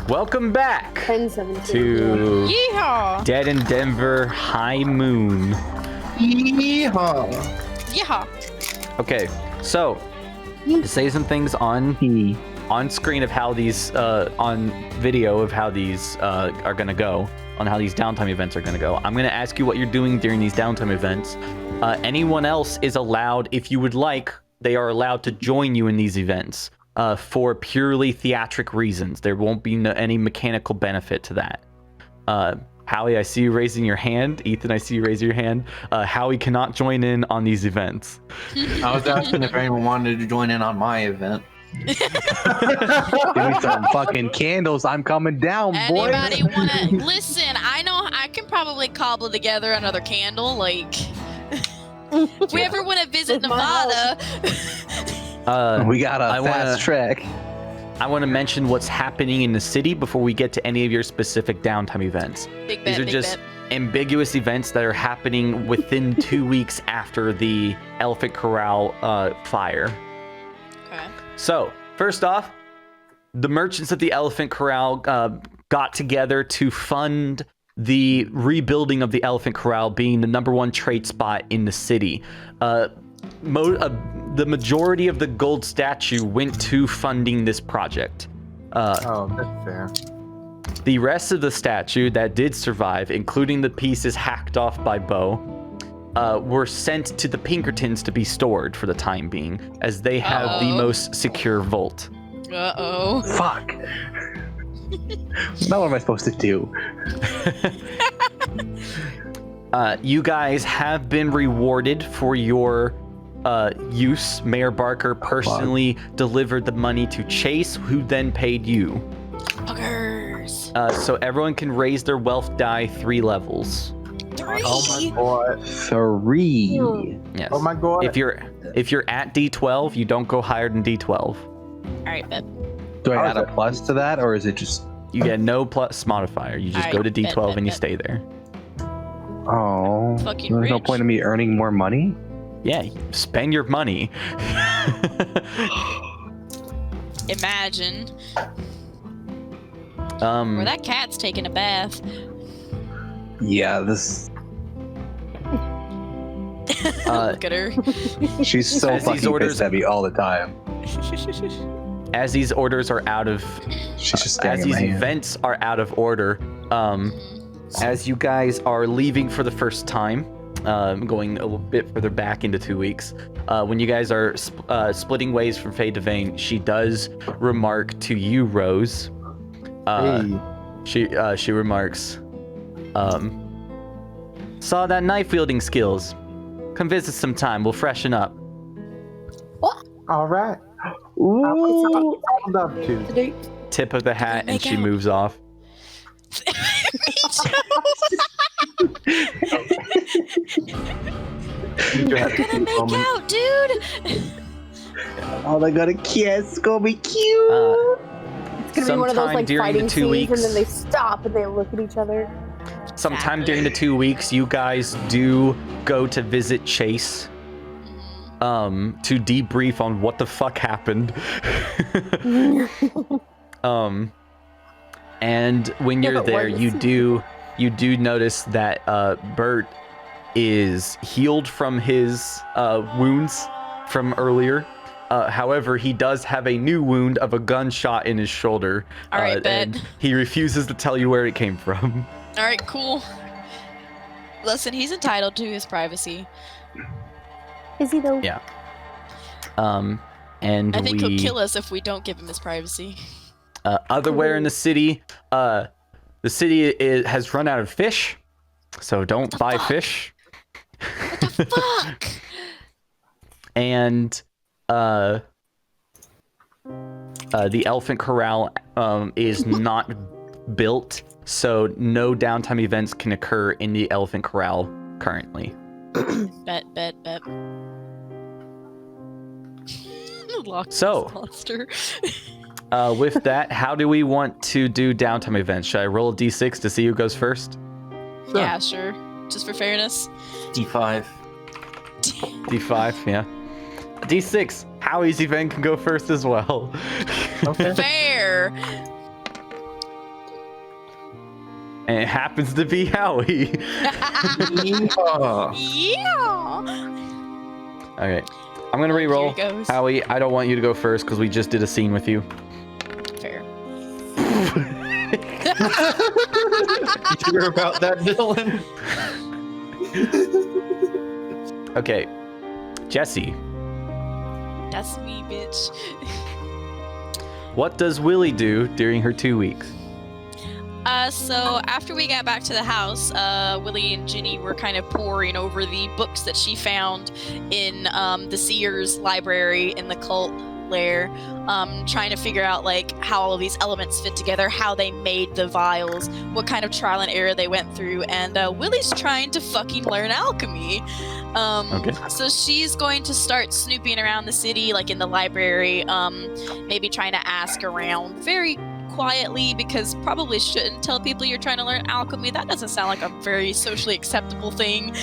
Welcome back 10-17. to Yeehaw! Dead in Denver High Moon. Yeehaw! Yeehaw! Okay, so to say some things on screen of how these on video of how these are gonna go, on how these downtime events are gonna go. I'm gonna ask you what you're doing during these downtime events. Anyone else is allowed, if you would like, they are allowed to join you in these events for purely theatric reasons. There won't be any mechanical benefit to that. Howie, I see you raising your hand. Ethan, I see you raising your hand. Howie cannot join in on these events. I was asking if anyone wanted to join in on my event. Give me some fucking candles. I'm coming down, boy. Anybody wanna listen? I know I can probably cobble together another candle. Like, if we ever want to visit With my Nevada, We got a fast track. I want to mention what's happening in the city before we get to any of your specific downtime events. big bet, These are big just bet. ambiguous events that are happening within 2 weeks after the Elephant Corral fire. Okay. So, first off, the merchants of the Elephant Corral got together to fund the rebuilding of the Elephant Corral, being the #1 trade spot in the city. The majority of the gold statue went to funding this project. Oh, that's fair. The rest of the statue that did survive, including the pieces hacked off by Bo, were sent to the Pinkertons to be stored for the time being, as they have the most secure vault. Uh-oh. Fuck. Now what am I supposed to do? You guys have been rewarded for your use. Mayor Barker personally delivered the money to Chase, who then paid you. Fuckers. So everyone can raise their wealth die 3 levels. 3. Oh my god. 3. Yes. Oh my god. If you're at D12, you don't go higher than D12. All right, bet. Do I How add is a plus to that, or is it just? You get no plus modifier. You just Alright, go to D12 bet, and you bet. stay there. Oh, Fucking there's no rich. point in me earning more money. Yeah, spend your money. Imagine. Um, Where that cat's taking a bath. Yeah, this. Look at her. She's so As these fucking orders- pissed at me all the time. as these orders are out of, She's just as staring at these my hand. events are out of order, as you guys are leaving for the first time, going a little bit further back into 2 weeks, when you guys are splitting ways from Faye Devane, she does remark to you, Rose. Hey. She remarks, saw that knife wielding skills. Come visit sometime. We'll freshen up. All right. Ooh. I'd love to. Tip of the hat, and Make she out. moves off. You do have to Gonna keep make filming. out, dude. Oh, they got a kiss. It's gonna be cute. It's gonna be one of those Sometime like during the fighting 2 scenes, weeks. and then they stop and they look at each other. Sometime during the 2 weeks, you guys do go to visit Chase, to debrief on what the fuck happened. And when you're Yeah, but there, what you do notice that Bert is healed from his wounds from earlier. However, he does have a new wound of a gunshot in his shoulder. All right, bet. and he refuses to tell you where it came from. All right, cool. Listen, he's entitled to his privacy. Is he though? Yeah. And I think we he'll kill us if we don't give him his privacy. otherwhere in the city, the city has run out of fish, so don't buy fuck? fish. What the fuck? And the Elephant Corral is not built, so no downtime events can occur in the Elephant Corral currently. Bet. Loch Ness So- monster. With that, how do we want to do downtime events? Should I roll a d6 to see who goes first? Yeah, sure. Just for fairness. D5. D5, yeah. D6. Howie's event can go first as well. Okay. Fair. and it happens to be Howie. Yeehaw. Yeah. Okay, I'm gonna re-roll. Here goes. Howie, I don't want you to go first because we just did a scene with you. Fair. You hear about that, Dylan? Okay, Jesse, That's me, bitch. what does Willie do during her 2 weeks? So after we got back to the house, Willie and Ginny were kind of poring over the books that she found in the Sears library in the cult lair, trying to figure out like how all of these elements fit together, how they made the vials, what kind of trial and error they went through, and Willie's trying to fucking learn alchemy. Okay. So she's going to start snooping around the city, like in the library, maybe trying to ask around very quietly, because probably shouldn't tell people you're trying to learn alchemy. That doesn't sound like a very socially acceptable thing.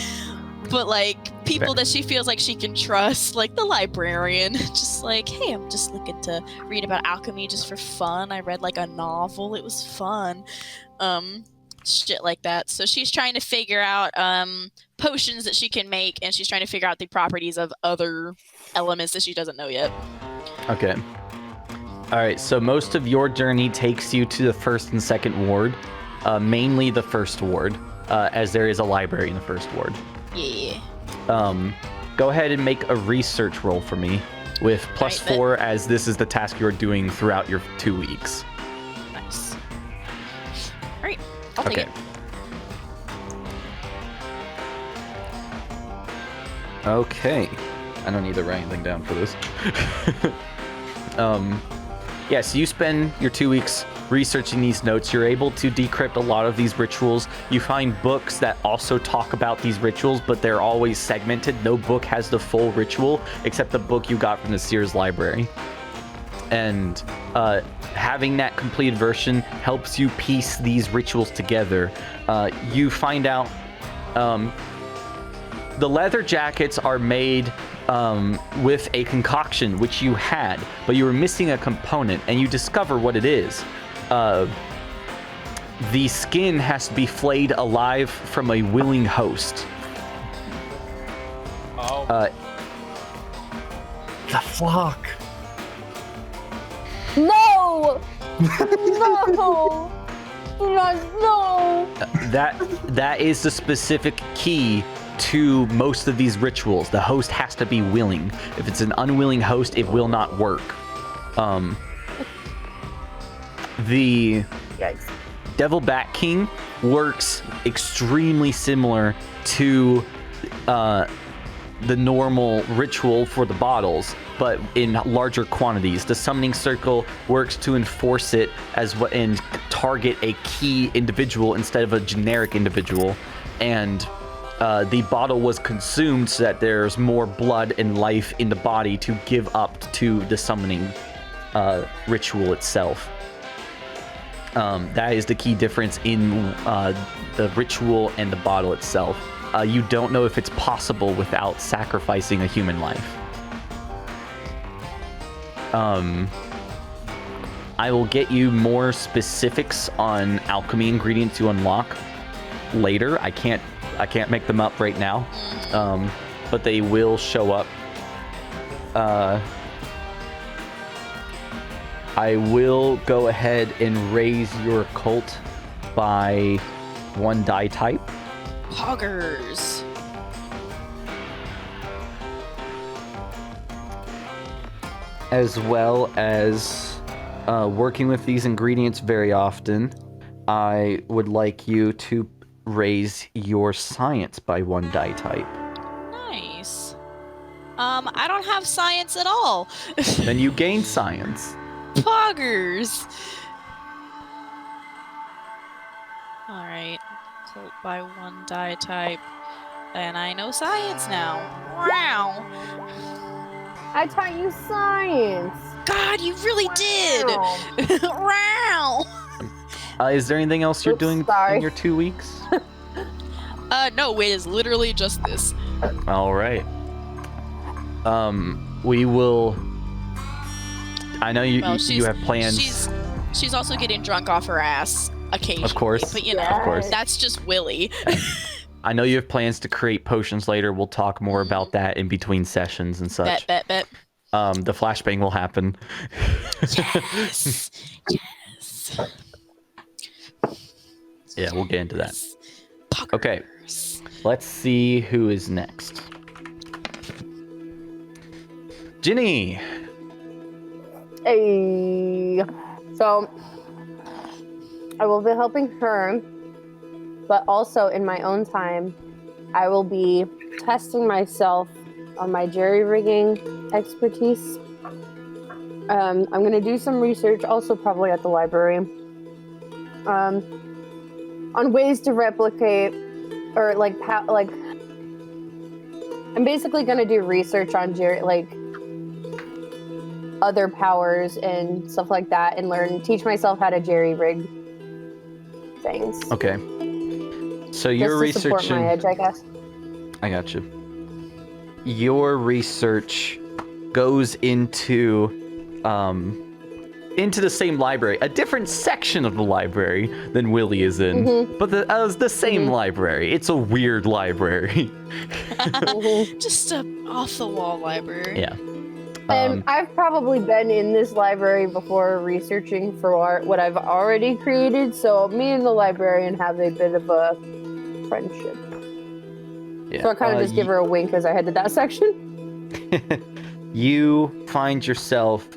But like people that she feels like she can trust, like the librarian, just like, hey, I'm just looking to read about alchemy just for fun. I read like a novel, it was fun. Shit like that. So she's trying to figure out potions that she can make, and she's trying to figure out the properties of other elements that she doesn't know yet. Okay. All right, so most of your journey takes you to the first and second ward, mainly the first ward, as there is a library in the first ward. Yeah. Go ahead and make a research roll for me with plus Right, 4, as this is the task you're doing throughout your 2 weeks. Nice. All right. I'll take Okay. it. Okay. I don't need to write anything down for this. Yeah, so you spend your 2 weeks researching these notes. You're able to decrypt a lot of these rituals. You find books that also talk about these rituals, but they're always segmented. No book has the full ritual, except the book you got from the Sears library. And having that completed version helps you piece these rituals together. You find out the leather jackets are made with a concoction which you had, but you were missing a component, and you discover what it is. The skin has to be flayed alive from a willing host. The fuck? No! No! No! That is the specific key to most of these rituals. The host has to be willing. If it's an unwilling host, it will not work. The Yikes. Devil Bat King works extremely similar to the normal ritual for the bottles, but in larger quantities. The Summoning Circle works to enforce it and target a key individual instead of a generic individual. And the bottle was consumed so that there's more blood and life in the body to give up to the summoning ritual itself. That is the key difference in the ritual and the bottle itself. You don't know if it's possible without sacrificing a human life. I will get you more specifics on alchemy ingredients to unlock later. I can't make them up right now, but they will show up. I will go ahead and raise your cult by 1 die type. Poggers. As well as working with these ingredients very often, I would like you to raise your science by 1 die type. Nice. I don't have science at all. Then you gain science. Poggers. All right. Cult by 1 die type. And I know science now. Wow. I taught you science. God, you really did. Wow. Is there anything else you're Oops, doing sorry. in your 2 weeks? No, it is literally just this. All right. We will. I know you Well, you have plans. She's also getting drunk off her ass occasionally. Of course. But you know, Of course. that's just Willy. I know you have plans to create potions later. We'll talk more about that in between sessions and such. Bet. The flashbang will happen. Yes. Yes. Yeah, we'll get into that. Puckers. Okay. Let's see who is next. Ginny. Hey. So, I will be helping her, but also in my own time, I will be testing myself on my jerry-rigging expertise. I'm going to do some research, also probably at the library, on ways to replicate, or I'm basically going to do research on other powers and stuff like that, and teach myself how to jerry-rig things. Okay. So you're Just to support researching. my edge, I guess. I got you. Your research goes into the same library, a different section of the library than Willy is in, Mhm. but the same library. It's a weird library. Just a off-the-wall library. Yeah. And I've probably been in this library before researching for what I've already created, so me and the librarian have a bit of a friendship. Yeah. So I kind of just give her a wink as I head to that section. You find yourself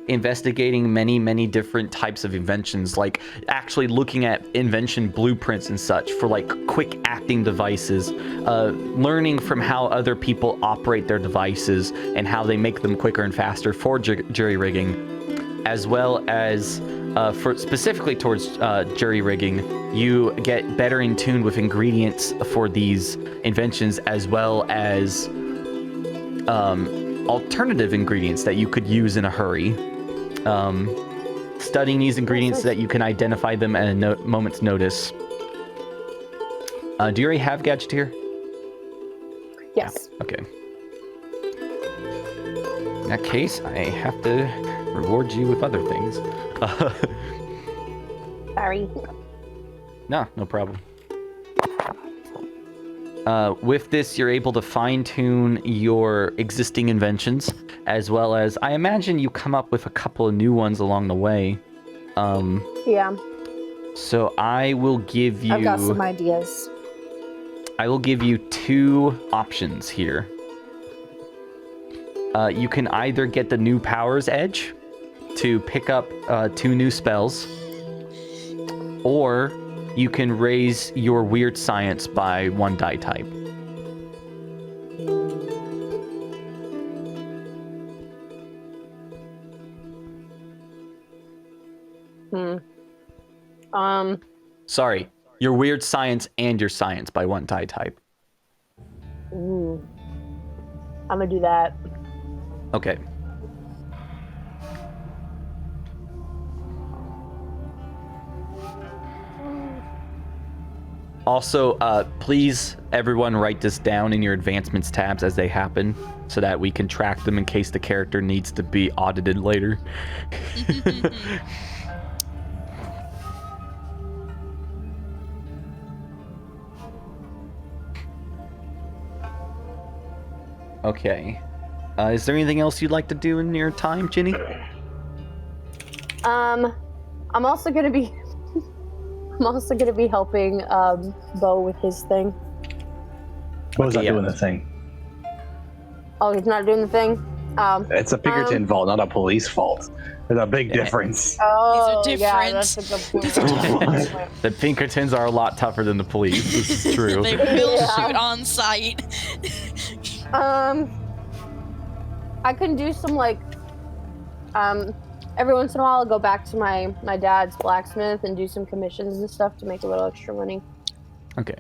investigating many different types of inventions, like actually looking at invention blueprints and such for quick acting devices, learning from how other people operate their devices and how they make them quicker and faster for jury rigging, as well as for specifically towards jury rigging, you get better in tune with ingredients for these inventions, as well as alternative ingredients that you could use in a hurry. Studying these ingredients so that you can identify them at a moment's notice. Do you already have Gadgeteer? Yes. Okay. In that case, I have to reward you with other things. Sorry. No problem. With this, you're able to fine-tune your existing inventions, as well as, I imagine you come up with a couple of new ones along the way. Yeah. So I will give you... I've got some ideas. I will give you two options here. You can either get the new Powers Edge to pick up 2 new spells, or you can raise your Weird Science by 1 die type. Sorry, your Weird Science and your Science by 1 die type. Ooh. I'm gonna do that. Okay. Also, please, everyone, write this down in your advancements tabs as they happen, so that we can track them in case the character needs to be audited later. Okay. Is there anything else you'd like to do in your time, Ginny? I'm also gonna be helping Bo with his thing. Bo's not yeah. doing the thing. Oh, he's not doing the thing? It's a Pinkerton fault, not a police fault. There's a big difference. Oh, These are yeah, different. that's a good point. The Pinkertons are a lot tougher than the police. This is true. They will Yeah. shoot on sight. I can do some every once in a while I'll go back to my dad's blacksmith and do some commissions and stuff to make a little extra money. Okay.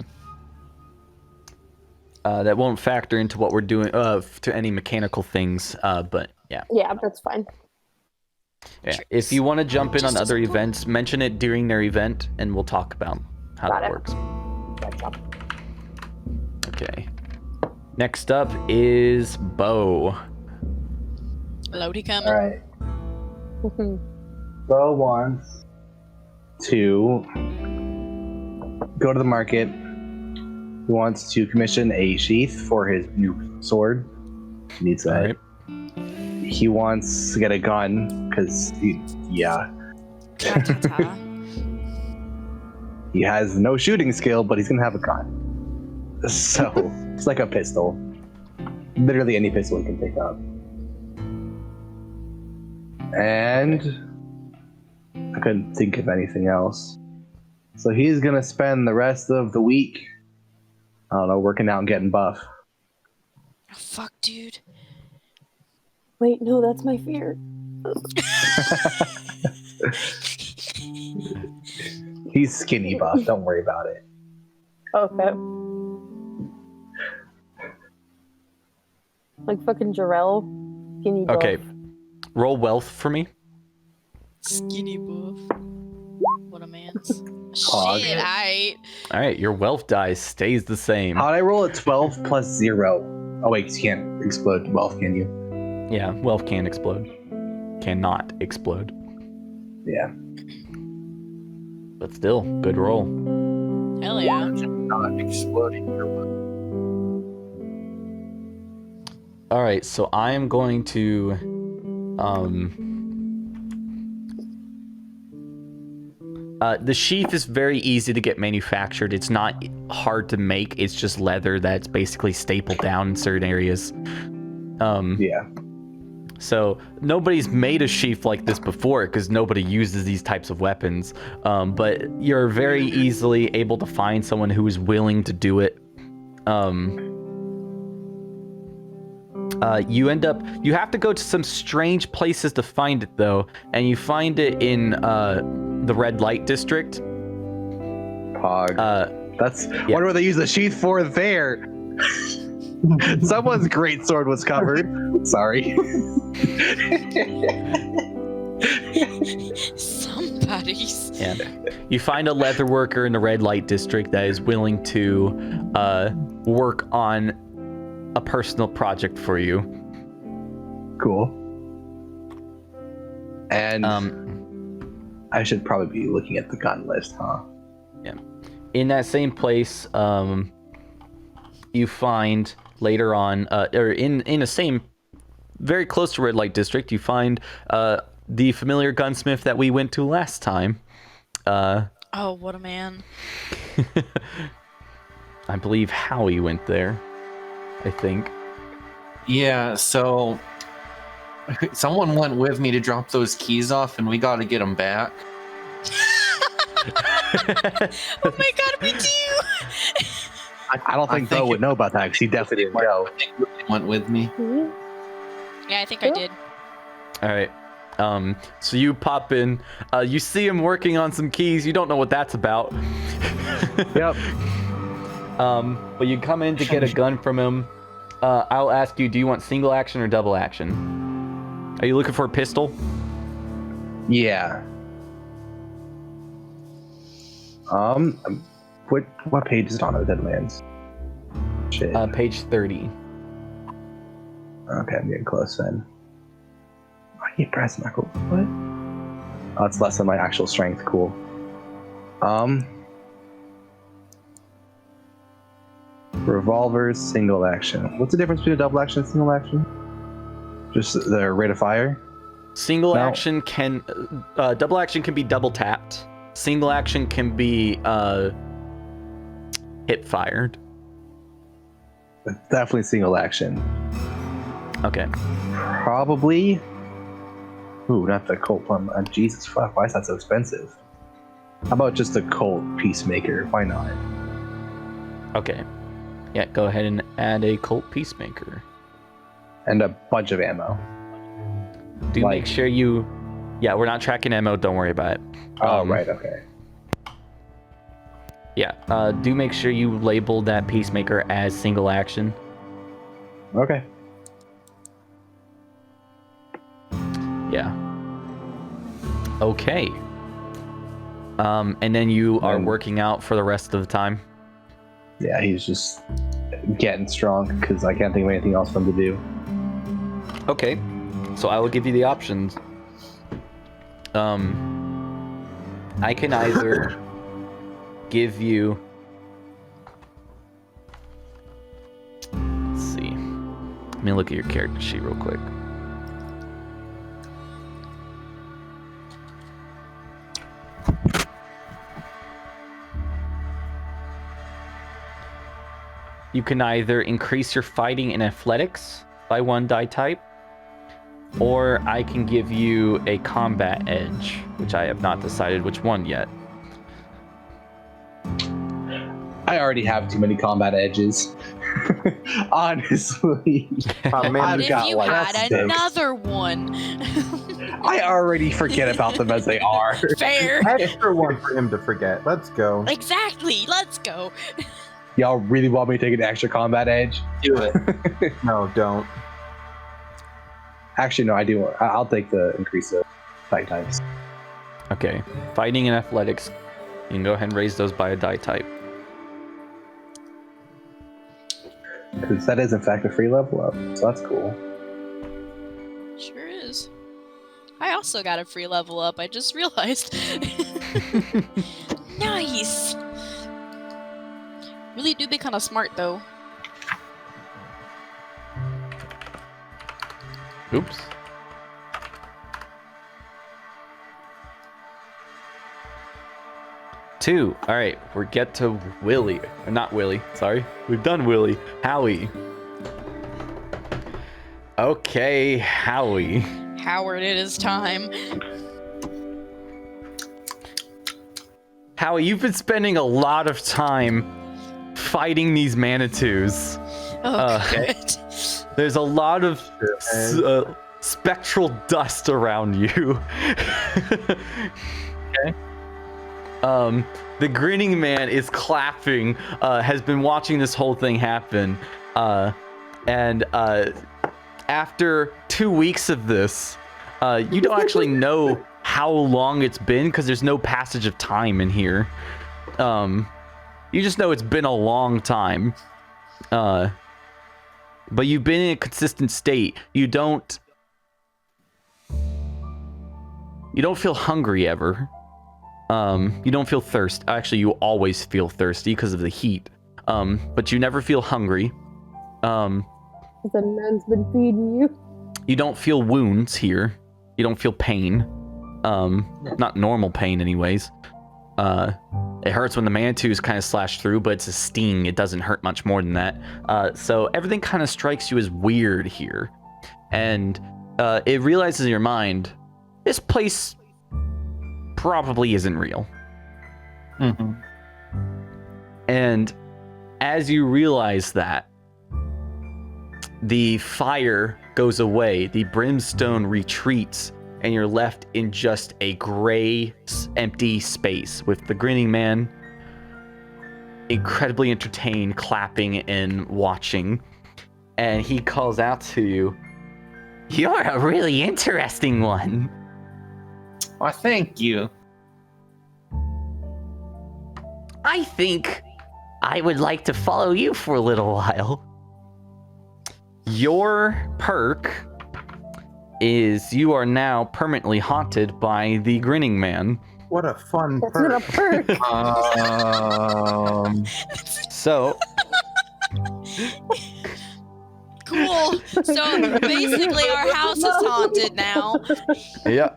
That won't factor into what we're doing to any mechanical things, but yeah. Yeah, that's fine. Yeah. If you want to jump in on Just other as well. events, mention it during their event, and we'll talk about how Got that it. works. Good job. Okay. Next up is Bo. Lodi coming. Alright. Bo wants to go to the market. He wants to commission a sheath for his new sword. He needs that. All right. He wants to get a gun because Ta-ta-ta. he has no shooting skill, but he's gonna have a gun. So it's like a pistol. Literally any pistol he can pick up. And I couldn't think of anything else. So he's gonna spend the rest of the week, I don't know, working out and getting buff. Oh, fuck, dude. Wait, no, that's my fear. He's skinny buff, don't worry about it. Okay. Like fucking Jarrell. Skinny buff. Okay. Roll wealth for me. Skinny buff. What a man's. Hog. Shit, I. All right, your wealth die stays the same. How'd I roll a 12 plus 0? Oh wait, you can't explode wealth, can you? Yeah, wealth can explode. Cannot explode. Yeah. But still, good roll. Hell yeah. Not exploding your weapon. All right, so I am going to the sheath is very easy to get manufactured. It's not hard to make. It's just leather that's basically stapled down in certain areas. Yeah. So nobody's made a sheath like this before because nobody uses these types of weapons. But you're very easily able to find someone who is willing to do it. You have to go to some strange places to find it though, and you find it in the red light district. Pog. That's wonder what they use the sheath for there. Someone's great sword was covered. Sorry. Somebody's. Yeah. You find a leather worker in the red light district that is willing to work on a personal project for you. Cool. And I should probably be looking at the gun list, huh? Yeah. In that same place, you find later on, or in the same, very close to red light district, you find the familiar gunsmith that we went to last time. Oh, what a man. I believe Howie went there. I think. Yeah, so someone went with me to drop those keys off, and we got to get them back. Oh my god, me too! I don't think Bo would know about that because he definitely didn't go. I think Willie went with me. Yeah, I think I did. All right. So you pop in. You see him working on some keys. You don't know what that's about. Yep. But you come in to get a gun from him. I'll ask you, do you want single action or double action? Are you looking for a pistol? Yeah. What page is it on the Deadlands? Shit. Page 30. Okay, I'm getting close then. I hate brass knuckles. What? Oh, it's less than my actual strength. Cool. Revolvers, single action. What's the difference between a double action and single action? Just the rate of fire? Single No. action can... double action can be double tapped. Single action can be hip fired. Definitely single action. Okay. Probably. Ooh, not the Colt plum. Jesus fuck, why is that so expensive? How about just the Colt Peacemaker? Why not? Okay. Yeah, go ahead and add a Colt Peacemaker. And a bunch of ammo. Do Like- make sure you... Yeah, we're not tracking ammo. Don't worry about it. Oh, right, okay. Yeah, do make sure you label that Peacemaker as single action. Okay. Yeah. Okay. And then you are working out for the rest of the time. Yeah, he's just getting strong because I can't think of anything else for him to do. Okay. So I will give you the options. I can either give you. Let's see. Let me look at your character sheet real quick. You can either increase your fighting and athletics by 1 die type, or I can give you a combat edge, which I have not decided which one yet. I already have too many combat edges. Honestly. Oh, man, What I've if got you like had 6. another one? I already forget about them as they are. Fair. Extra one for him to forget. Let's go. Exactly. Let's go. Y'all really want me to take an extra combat edge? Do it. No, don't. Actually, no, I do. I'll take the increase of fight types. Okay, fighting and athletics. You can go ahead and raise those by a die type. Because that is, in fact, a free level up. So that's cool. Sure is. I also got a free level up. I just realized. Nice. Really do be kind of smart though. Oops. Two. All right, we get to Willie. Or not Willie. Sorry, we've done Willie. Howie. Okay, Howie. Howard, it is time. Howie, you've been spending a lot of time fighting these Manitous. Oh, Okay. good. There's a lot of spectral dust around you. Okay. The grinning man is clapping, has been watching this whole thing happen. And after 2 weeks of this, you don't actually know how long it's been because there's no passage of time in here. You just know it's been a long time. But you've been in a consistent state. You don't feel hungry ever. You don't feel thirst. Actually, you always feel thirsty because of the heat. But you never feel hungry. The man's been feeding you. You don't feel wounds here. You don't feel pain. Not normal pain anyways. It hurts when the Manitous kind of slash through, but it's a sting. It doesn't hurt much more than that. So everything kind of strikes you as weird here. And it realizes in your mind, this place probably isn't real. Mm-hmm. And as you realize that, the fire goes away, the brimstone retreats, and you're left in just a gray, empty space with the grinning man incredibly entertained, clapping and watching. And he calls out to you, "You're a really interesting one." Why, thank you. I think I would like to follow you for a little while. Your perk is you are now permanently haunted by the grinning man. What a fun That's not a perk. perk. So Cool. So basically, our house is haunted now. yeah.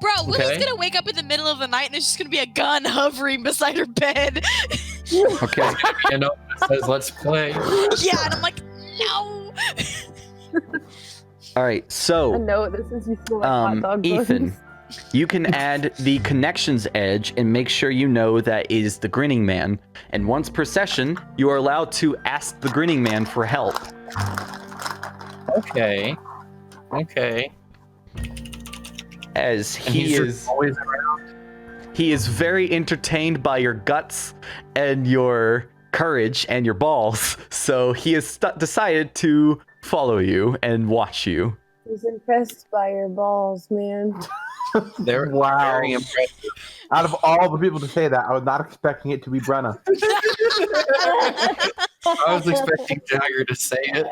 Bro, Willie's Okay. gonna wake up in the middle of the night and there's just gonna be a gun hovering beside her bed. Okay. You know, it says let's play. Yeah, and I'm like, no. All right. So No, this is used to like hot dog Ethan, buns. you can add the connections edge and make sure you know that is the grinning man. And once per session, you are allowed to ask the grinning man for help. Okay. Okay. As And he he's just is always around. he is very entertained by your guts and your courage and your balls. So he has decided to follow you and watch you. He's impressed by your balls, man. They're Wow. very impressive. Out of all the people to say that, I was not expecting it to be Brenna. I was expecting Jagger to say it.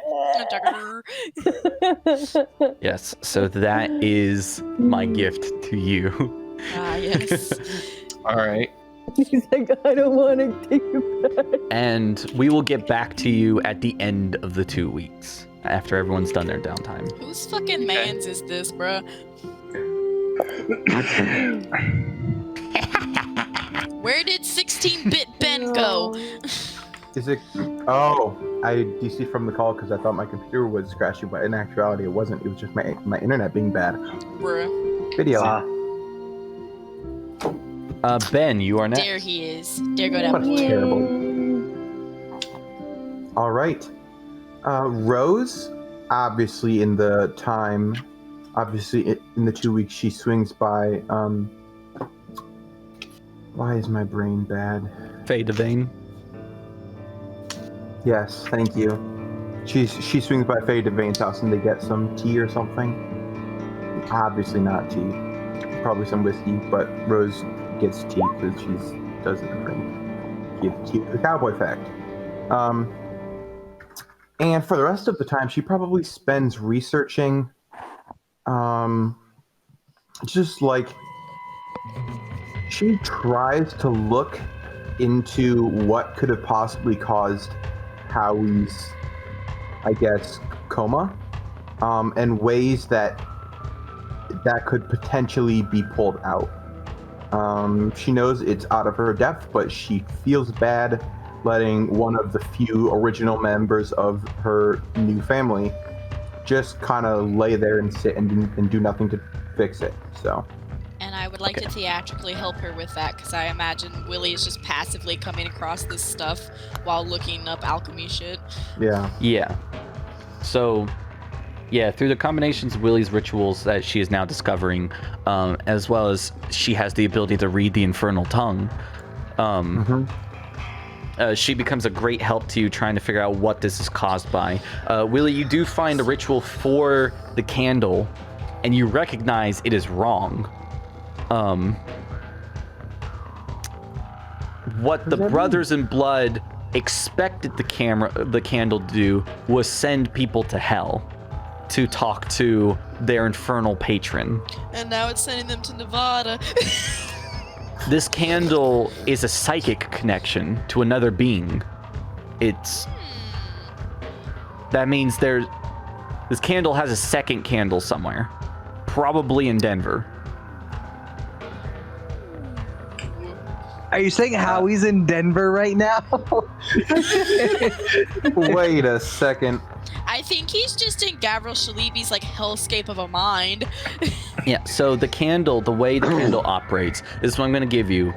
Yes, so that is my gift to you. Ah, yes. All right. He's like, I don't want to take it back. And we will get back to you at the end of the 2 weeks after everyone's done their downtime. Whose fucking mans is this, bruh? Where did 16-bit Ben go? Is it? Oh, I DC from the call because I thought my computer was crashing, but in actuality, it wasn't. It was just my internet being bad. Bruh. Video. Ben, you are next. There he is. There go that What boy. terrible. All right. Rose, obviously in the 2 weeks she swings by. Why is my brain bad? Faye Devane. Yes, thank you. She swings by Faye Devane's house and they get some tea or something. Obviously not tea. Probably some whiskey, but Rose gets tea because she doesn't drink. The cowboy fact. And for the rest of the time, she probably spends researching, just like she tries to look into what could have possibly caused Howie's, I guess, coma, and ways that could potentially be pulled out. She knows it's out of her depth, but she feels bad letting one of the few original members of her new family just kind of lay there and sit and do nothing to fix it. So. And I would like to theatrically help her with that, because I imagine Willie is just passively coming across this stuff while looking up alchemy shit. Yeah. Yeah. So, yeah, through the combinations of Willie's rituals that she is now discovering, as well as she has the ability to read the infernal tongue, she becomes a great help to you trying to figure out what this is caused by. Willie, you do find a ritual for the candle, and you recognize it is wrong. What the Brothers in Blood expected the candle to do was send people to hell to talk to their infernal patron. And now it's sending them to Nevada. This candle is a psychic connection to another being. That means this candle has a second candle somewhere, probably in Denver. Are you saying Howie's in Denver right now? Wait a second. I think he's just in Gavril Shalibi's like hellscape of a mind. Yeah, so the way the candle operates is what I'm going to give you.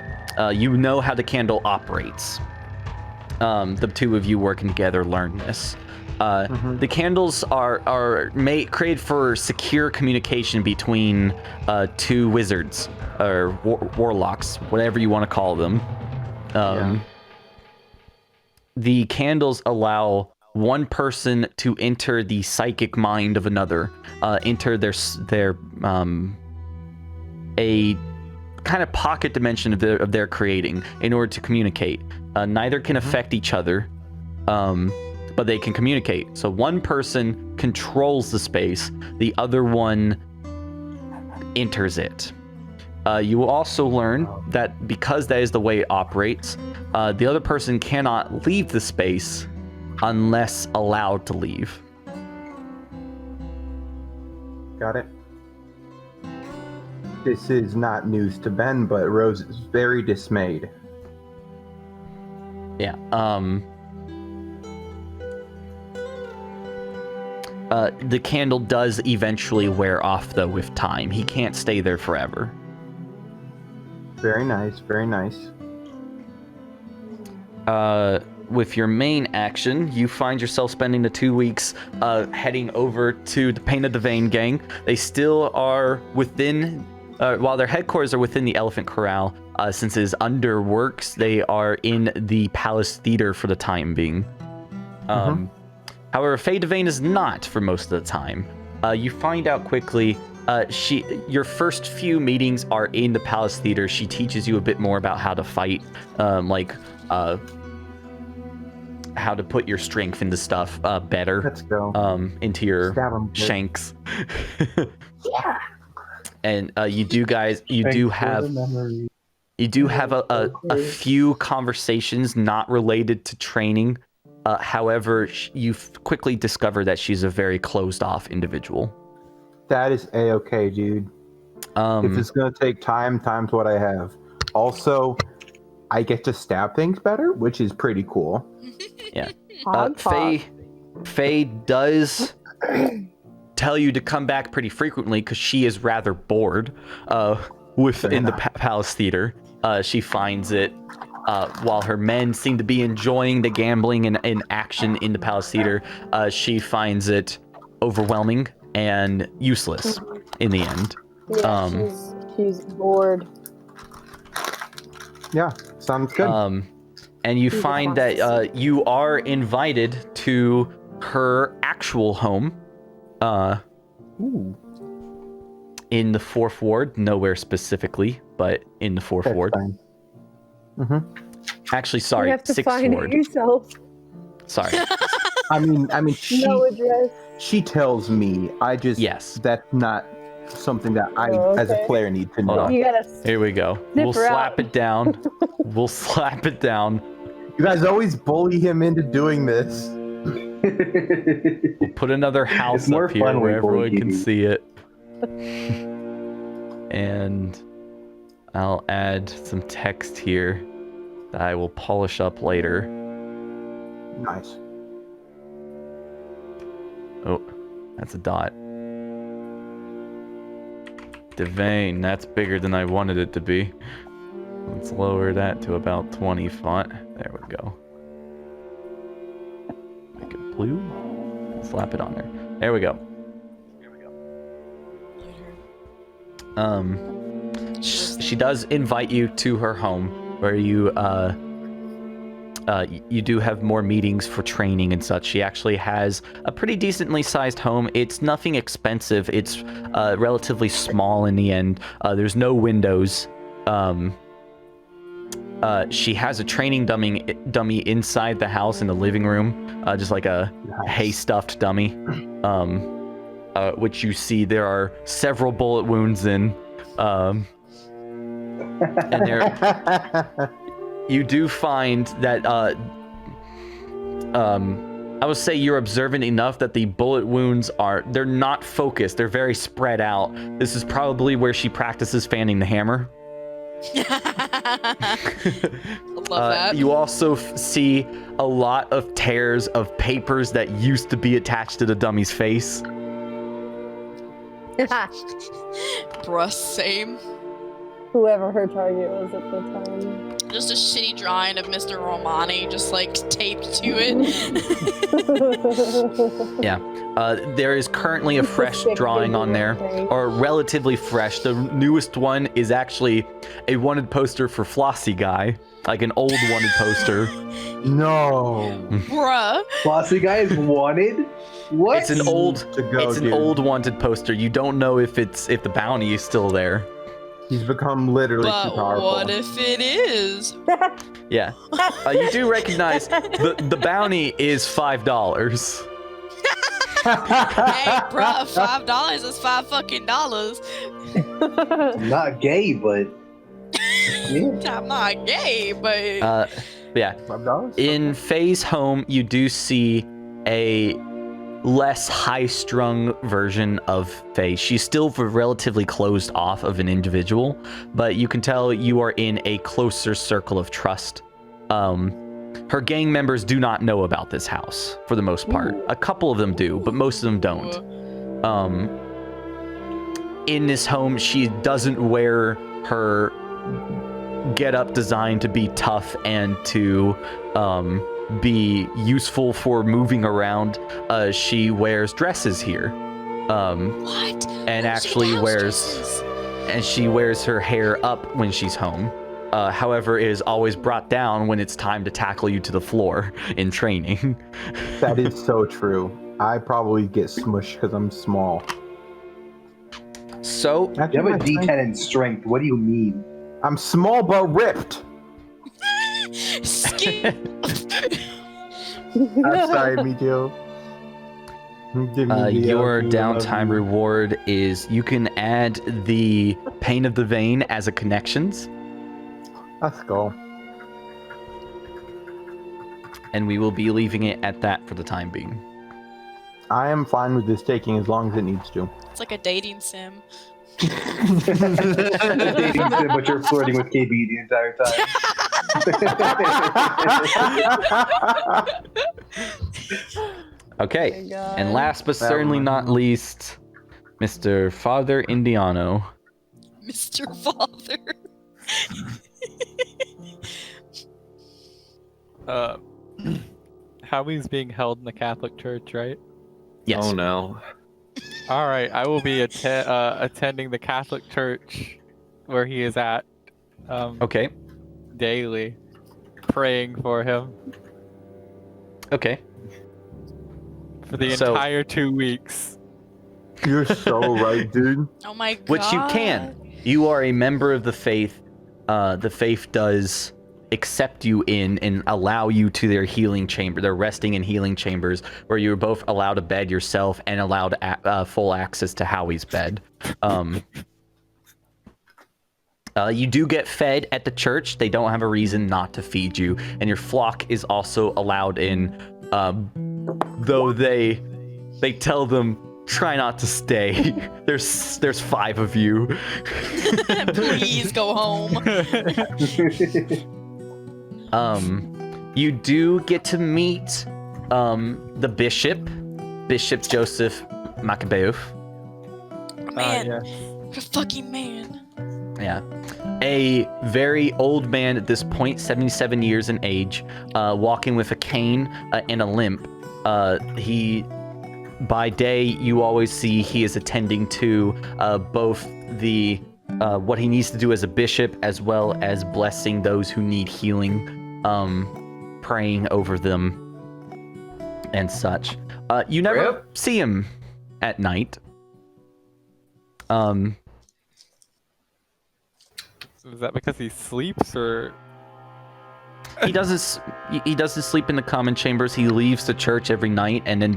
You know how the candle operates. The two of you working together learn this. The candles are created for secure communication between two wizards or warlocks, whatever you want to call them. The candles allow one person to enter the psychic mind of another, enter their a kind of pocket dimension of their creating in order to communicate. Neither can affect each other, but they can communicate. So one person controls the space, the other one enters it. You will also learn that because that is the way it operates, the other person cannot leave the space unless allowed to leave. Got it. This is not news to Ben, but Rose is very dismayed. Yeah. The candle does eventually wear off, though, with time. He can't stay there forever. Very nice, very nice. With your main action, you find yourself spending the 2 weeks heading over to the Pain of the Vein gang. They still are within, while their headquarters are within the Elephant Corral, since it is under works, they are in the Palace Theater for the time being. However, Faye Devane is not for most of the time. You find out quickly, your first few meetings are in the Palace Theater. She teaches you a bit more about how to fight, how to put your strength into stuff better. Let's go. Into your Stab 'em, kid. shanks. and you do have a few conversations not related to training. However, you quickly discover that she's a very closed off individual. That is a-okay, dude. If it's gonna take time's what I have. Also, I get to stab things better, which is pretty cool. Yeah. Hog talk. Faye does tell you to come back pretty frequently because she is rather bored within the Palace Theater. She finds it, while her men seem to be enjoying the gambling and action in the Palace Theater, she finds it overwhelming and useless in the end. Yeah, she's bored. Yeah, sounds good. And you find that you are invited to her actual home in the 4th Ward, nowhere specifically, but in the 4th Ward. Actually, sorry, You have to 6th find Ward. it yourself. Sorry. I mean, No address. she tells me. I just that's not something that I, as a player, need to know. Hold on. You gotta. Here we go. Snip We'll her slap out. it down. We'll slap it down. You guys always bully him into doing this. We'll put another house more up here fun where when bully everyone can you. see it. And I'll add some text here that I will polish up later. Nice. Oh, that's a dot. Devane, that's bigger than I wanted it to be. Let's lower that to about 20 font. There we go. Make it blue. Slap it on there. There we go. She does invite you to her home, where you you do have more meetings for training and such. She actually has a pretty decently sized home. It's nothing expensive. It's relatively small in the end. There's no windows. She has a training dummy inside the house in the living room, just like a hay stuffed dummy, which you see there are several bullet wounds in. And there, you do find that I would say you're observant enough that the bullet wounds they're not focused. They're very spread out. This is probably where she practices fanning the hammer. Love that. You also see a lot of tears of papers that used to be attached to the dummy's face. Bruh, same. Whoever her target was at the time. Just a shitty drawing of Mr. Romani, just like taped to it. Yeah. There is currently a fresh drawing on there, or relatively fresh. The newest one is actually a wanted poster for Flossie Guy, like an old wanted poster. No. Bruh. Bossy guy is wanted? What? It's an old Dude. old wanted poster. You don't know if the bounty is still there. He's become literally too But powerful. what if it is? Yeah. You do recognize the bounty is $5. Hey, bruh, $5 is $5 fucking. Not gay, but I'm not gay, but Yeah. $5? In Faye's home, you do see a less high-strung version of Faye. She's still relatively closed off of an individual, but you can tell you are in a closer circle of trust. Her gang members do not know about this house, for the most part. A couple of them do, but most of them don't. In this home, she doesn't wear her get-up designed to be tough and to be useful for moving around. She wears dresses here. what? And actually she wears her hair up when she's home. However, it is always brought down when it's time to tackle you to the floor in training. That is so true. I probably get smushed because I'm small. So, you have a D10 in strength. What do you mean? I'm small but ripped. Skin. I'm sorry, me too. Give me the Your L2, I love downtime you. reward is you can add the Pain of the Vein as a connections, Let's go. and we will be leaving it at that for the time being. I am fine with this taking as long as it needs to. It's like a dating sim. Dating sim, but you're flirting with KB the entire time. Okay, Oh my God. and last but certainly not least, Mr. Father Indiano. Mr. Father. Howie's being held in the Catholic Church, right? Yes. Oh no. All right, I will be attending the Catholic Church where he is at Okay. daily, praying for him Okay. for the So- entire 2 weeks. You're so right, dude. Oh my god. Which you can. You are a member of the faith. The faith does accept you in and allow you to their healing chamber, their resting and healing chambers, where you're both allowed a bed yourself and allowed full access to Howie's bed. You do get fed at the church. They don't have a reason not to feed you, and your flock is also allowed in. Though they tell them try not to stay. There's 5 of you. Please go home. You do get to meet the Bishop Joseph Maccabeuf. Man, Yeah. what a fucking man. Yeah. A very old man at this point, 77 years in age, walking with a cane and a limp. By day, you always see he is attending to both the what he needs to do as a bishop, as well as blessing those who need healing, praying over them, and such. You never Rip. see him at night. Is that because he sleeps or? He doesn't sleep in the common chambers. He leaves the church every night and then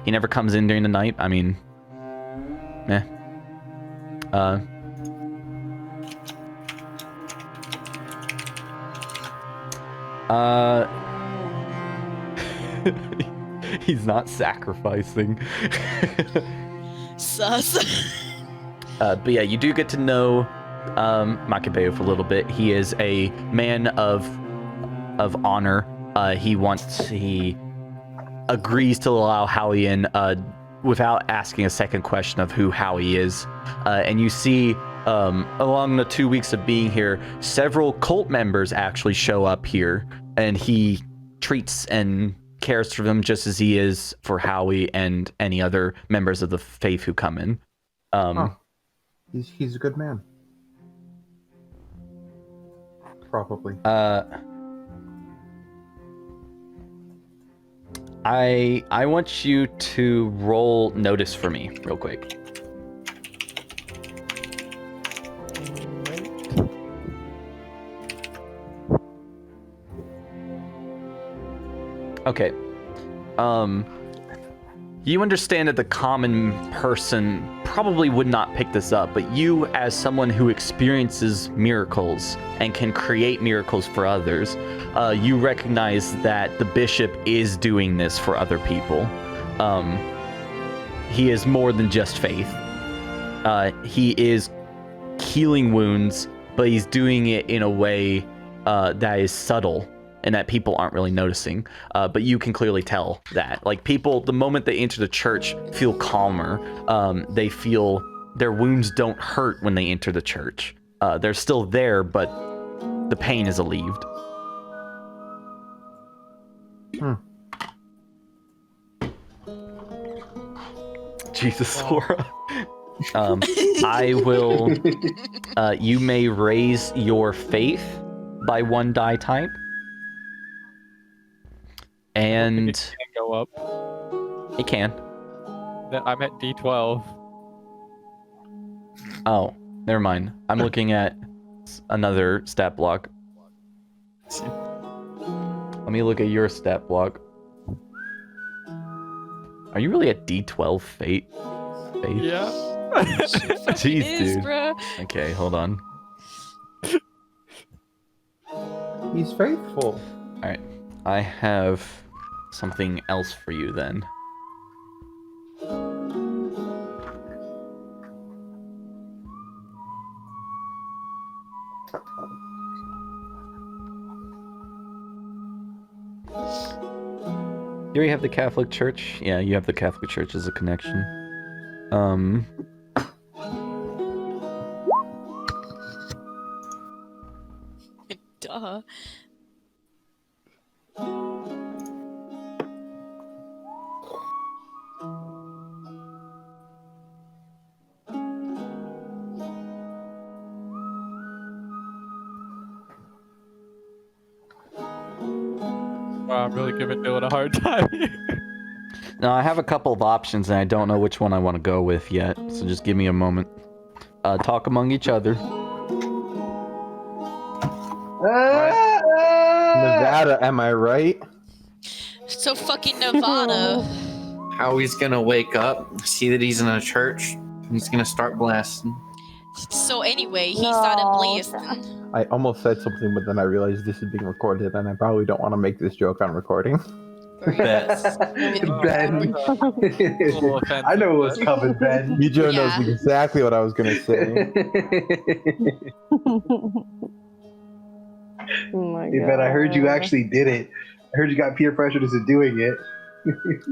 he never comes in during the night. I mean, he's not sacrificing. Sus. But yeah, you do get to know Maccabeuf a little bit. He is a man of honor. He agrees to allow Howie in without asking a second question of who Howie is. And you see along the 2 weeks of being here, several cult members actually show up here, and he treats and cares for them just as he is for Howie and any other members of the faith who come in. He's a good man. Probably. I want you to roll notice for me real quick. Okay. You understand that the common person probably would not pick this up, but you, as someone who experiences miracles and can create miracles for others, you recognize that the bishop is doing this for other people. He is more than just faith. He is healing wounds, but he's doing it in a way that is subtle and that people aren't really noticing. But you can clearly tell that. Like, people, the moment they enter the church, feel calmer. They feel their wounds don't hurt when they enter the church. They're still there, but the pain is alleviated. Jesus, Sora. I will. You may raise your faith by 1 die type. And It can go up. it can. I'm at D12. Oh, never mind. I'm looking at another stat block. Let me look at your stat block. Are you really a D12 Faith? Yeah. Jeez, Is, dude. bruh. Okay, hold on. He's faithful. Alright. I have something else for you then. You already have the Catholic Church? Yeah, you have the Catholic Church as a connection. Duh. Wow, I'm really giving Dylan a hard time here. Now, I have a couple of options, and I don't know which one I want to go with yet, so just give me a moment. Talk among each other. Nevada, am I right? So fucking Nevada. Howie's gonna wake up, see that he's in a church, and he's gonna start blasting. So anyway, he started No. blasting. I almost said something, but then I realized this is being recorded, and I probably don't want to make this joke on recording. Ben. I know what's coming, Ben. Mijo Yeah. knows exactly what I was gonna say. Oh my Hey, Ben, I heard you God. actually did it. I heard you got peer pressured into doing it.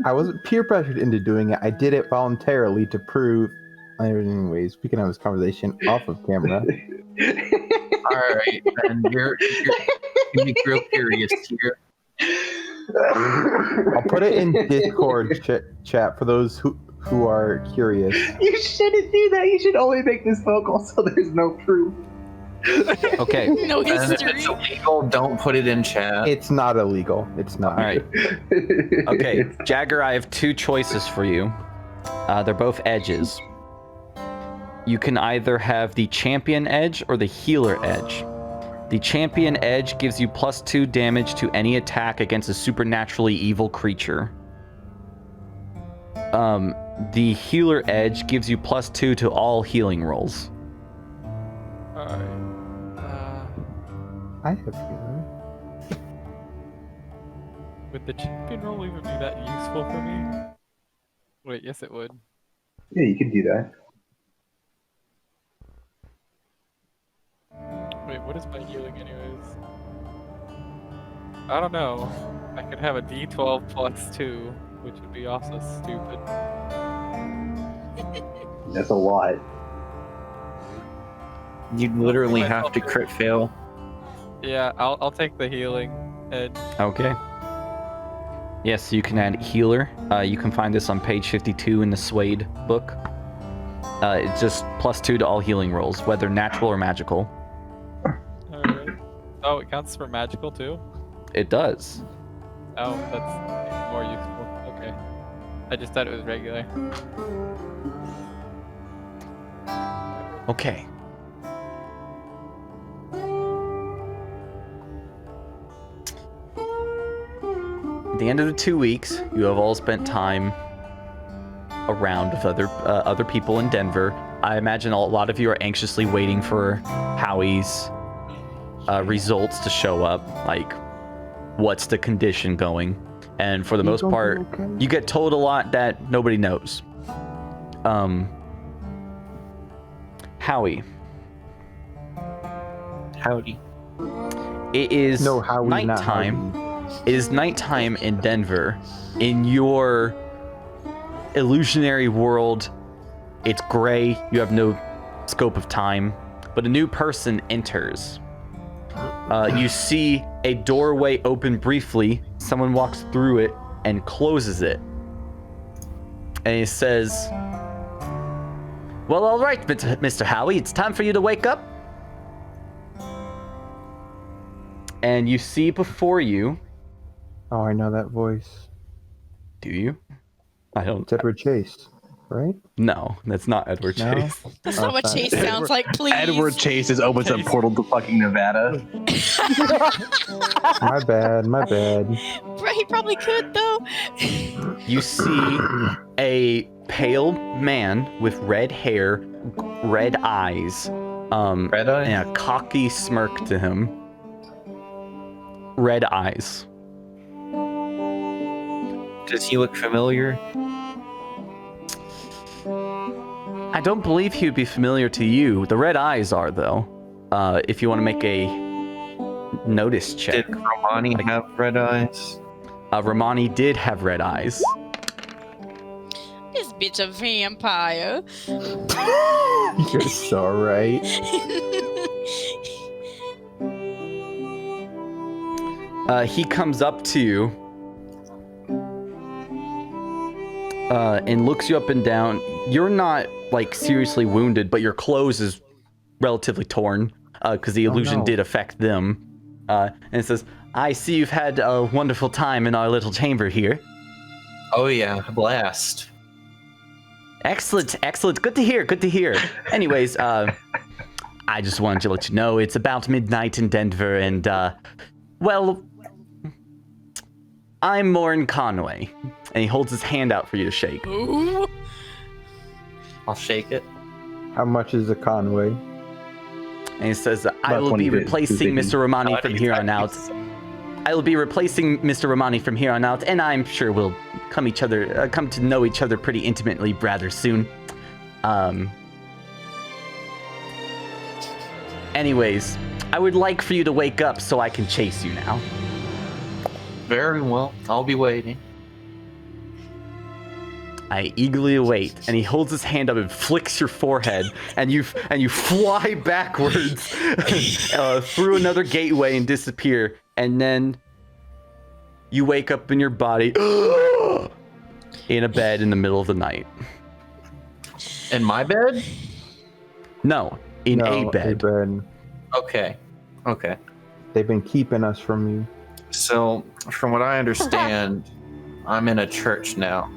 I wasn't peer pressured into doing it. I did it voluntarily to prove. Anyways, we can have this conversation off of camera. All right, then you're real curious here. I'll put it in Discord chat for those who are curious. You shouldn't do that. You should only make this vocal so there's no proof. Okay, No And if history. it's illegal, don't put it in chat. It's not illegal. It's not. alright. Okay, Jagger, I have two choices for you. They're both edges. You can either have the champion edge or the healer edge. The champion edge gives you +2 damage to any attack against a supernaturally evil creature. The healer edge gives you +2 to all healing rolls. Alright. I have healer. Would the champion roll even be that useful for me? Wait, yes it would. Yeah, you can do that. Wait, what is my healing anyways? I don't know. I could have a D12 +2, which would be also stupid. That's a lot. You'd literally have to crit fail. Yeah, I'll take the healing edge. Okay. Yes, you can add healer. You can find this on page 52 in the Suede book. It's just +2 to all healing rolls, whether natural or magical. Alright. Oh, it counts for magical too? It does. Oh, that's more useful. Okay. I just thought it was regular. Okay. At the end of the 2 weeks, you have all spent time around with other people in Denver. I imagine a lot of you are anxiously waiting for Howie's results to show up. Like, what's the condition going? And for the most part, you get told a lot that nobody knows. Howie, Howdy. it is No, Howie, not nighttime. Howie. It is nighttime in Denver. In your illusionary world, it's gray. You have no scope of time. But a new person enters. You see a doorway open briefly. Someone walks through it and closes it. And he says, "Well, all right, Mr. Howie, it's time for you to wake up." And you see before you. Oh, I know that voice. Do you? I don't. Deborah Chase. right? No, that's not Edward No? Chase. That's not what Okay. Chase sounds like, please. Edward Chase has opened a portal to fucking Nevada. My bad. My bad. Bro, he probably could, though. You see a pale man with red hair, red eyes, Red eye? and a cocky smirk to him. Red eyes. Does he look familiar? I don't believe he would be familiar to you. The red eyes are, though. If you want to make a notice check. Did Romani have red eyes? Romani did have red eyes. This bitch a vampire. You're so right. He comes up to you and looks you up and down. You're not like seriously wounded, but your clothes is relatively torn because the illusion no. did affect them. And it says, "I see you've had a wonderful time in our little chamber here." Oh yeah, a blast. Excellent, excellent. Good to hear. Good to hear. Anyways, I just wanted to let you know it's about midnight in Denver, and well, I'm Morin Conway, and he holds his hand out for you to shake. Ooh. I'll shake it. How much is a Conway? And he says, "I About will 20 be bits, replacing 250. Mr. Romani from here on out. I will be replacing Mr. Romani from here on out, and I'm sure we'll come to know each other pretty intimately rather soon. Anyways, I would like for you to wake up so I can chase you now." Very well. I'll be waiting. I eagerly await, and he holds his hand up and flicks your forehead, and you fly backwards through another gateway and disappear, and then you wake up in your body in a bed in the middle of the night. In my bed? No, in No, a bed. Okay. Okay. They've been keeping us from you. So, from what I understand, I'm in a church now.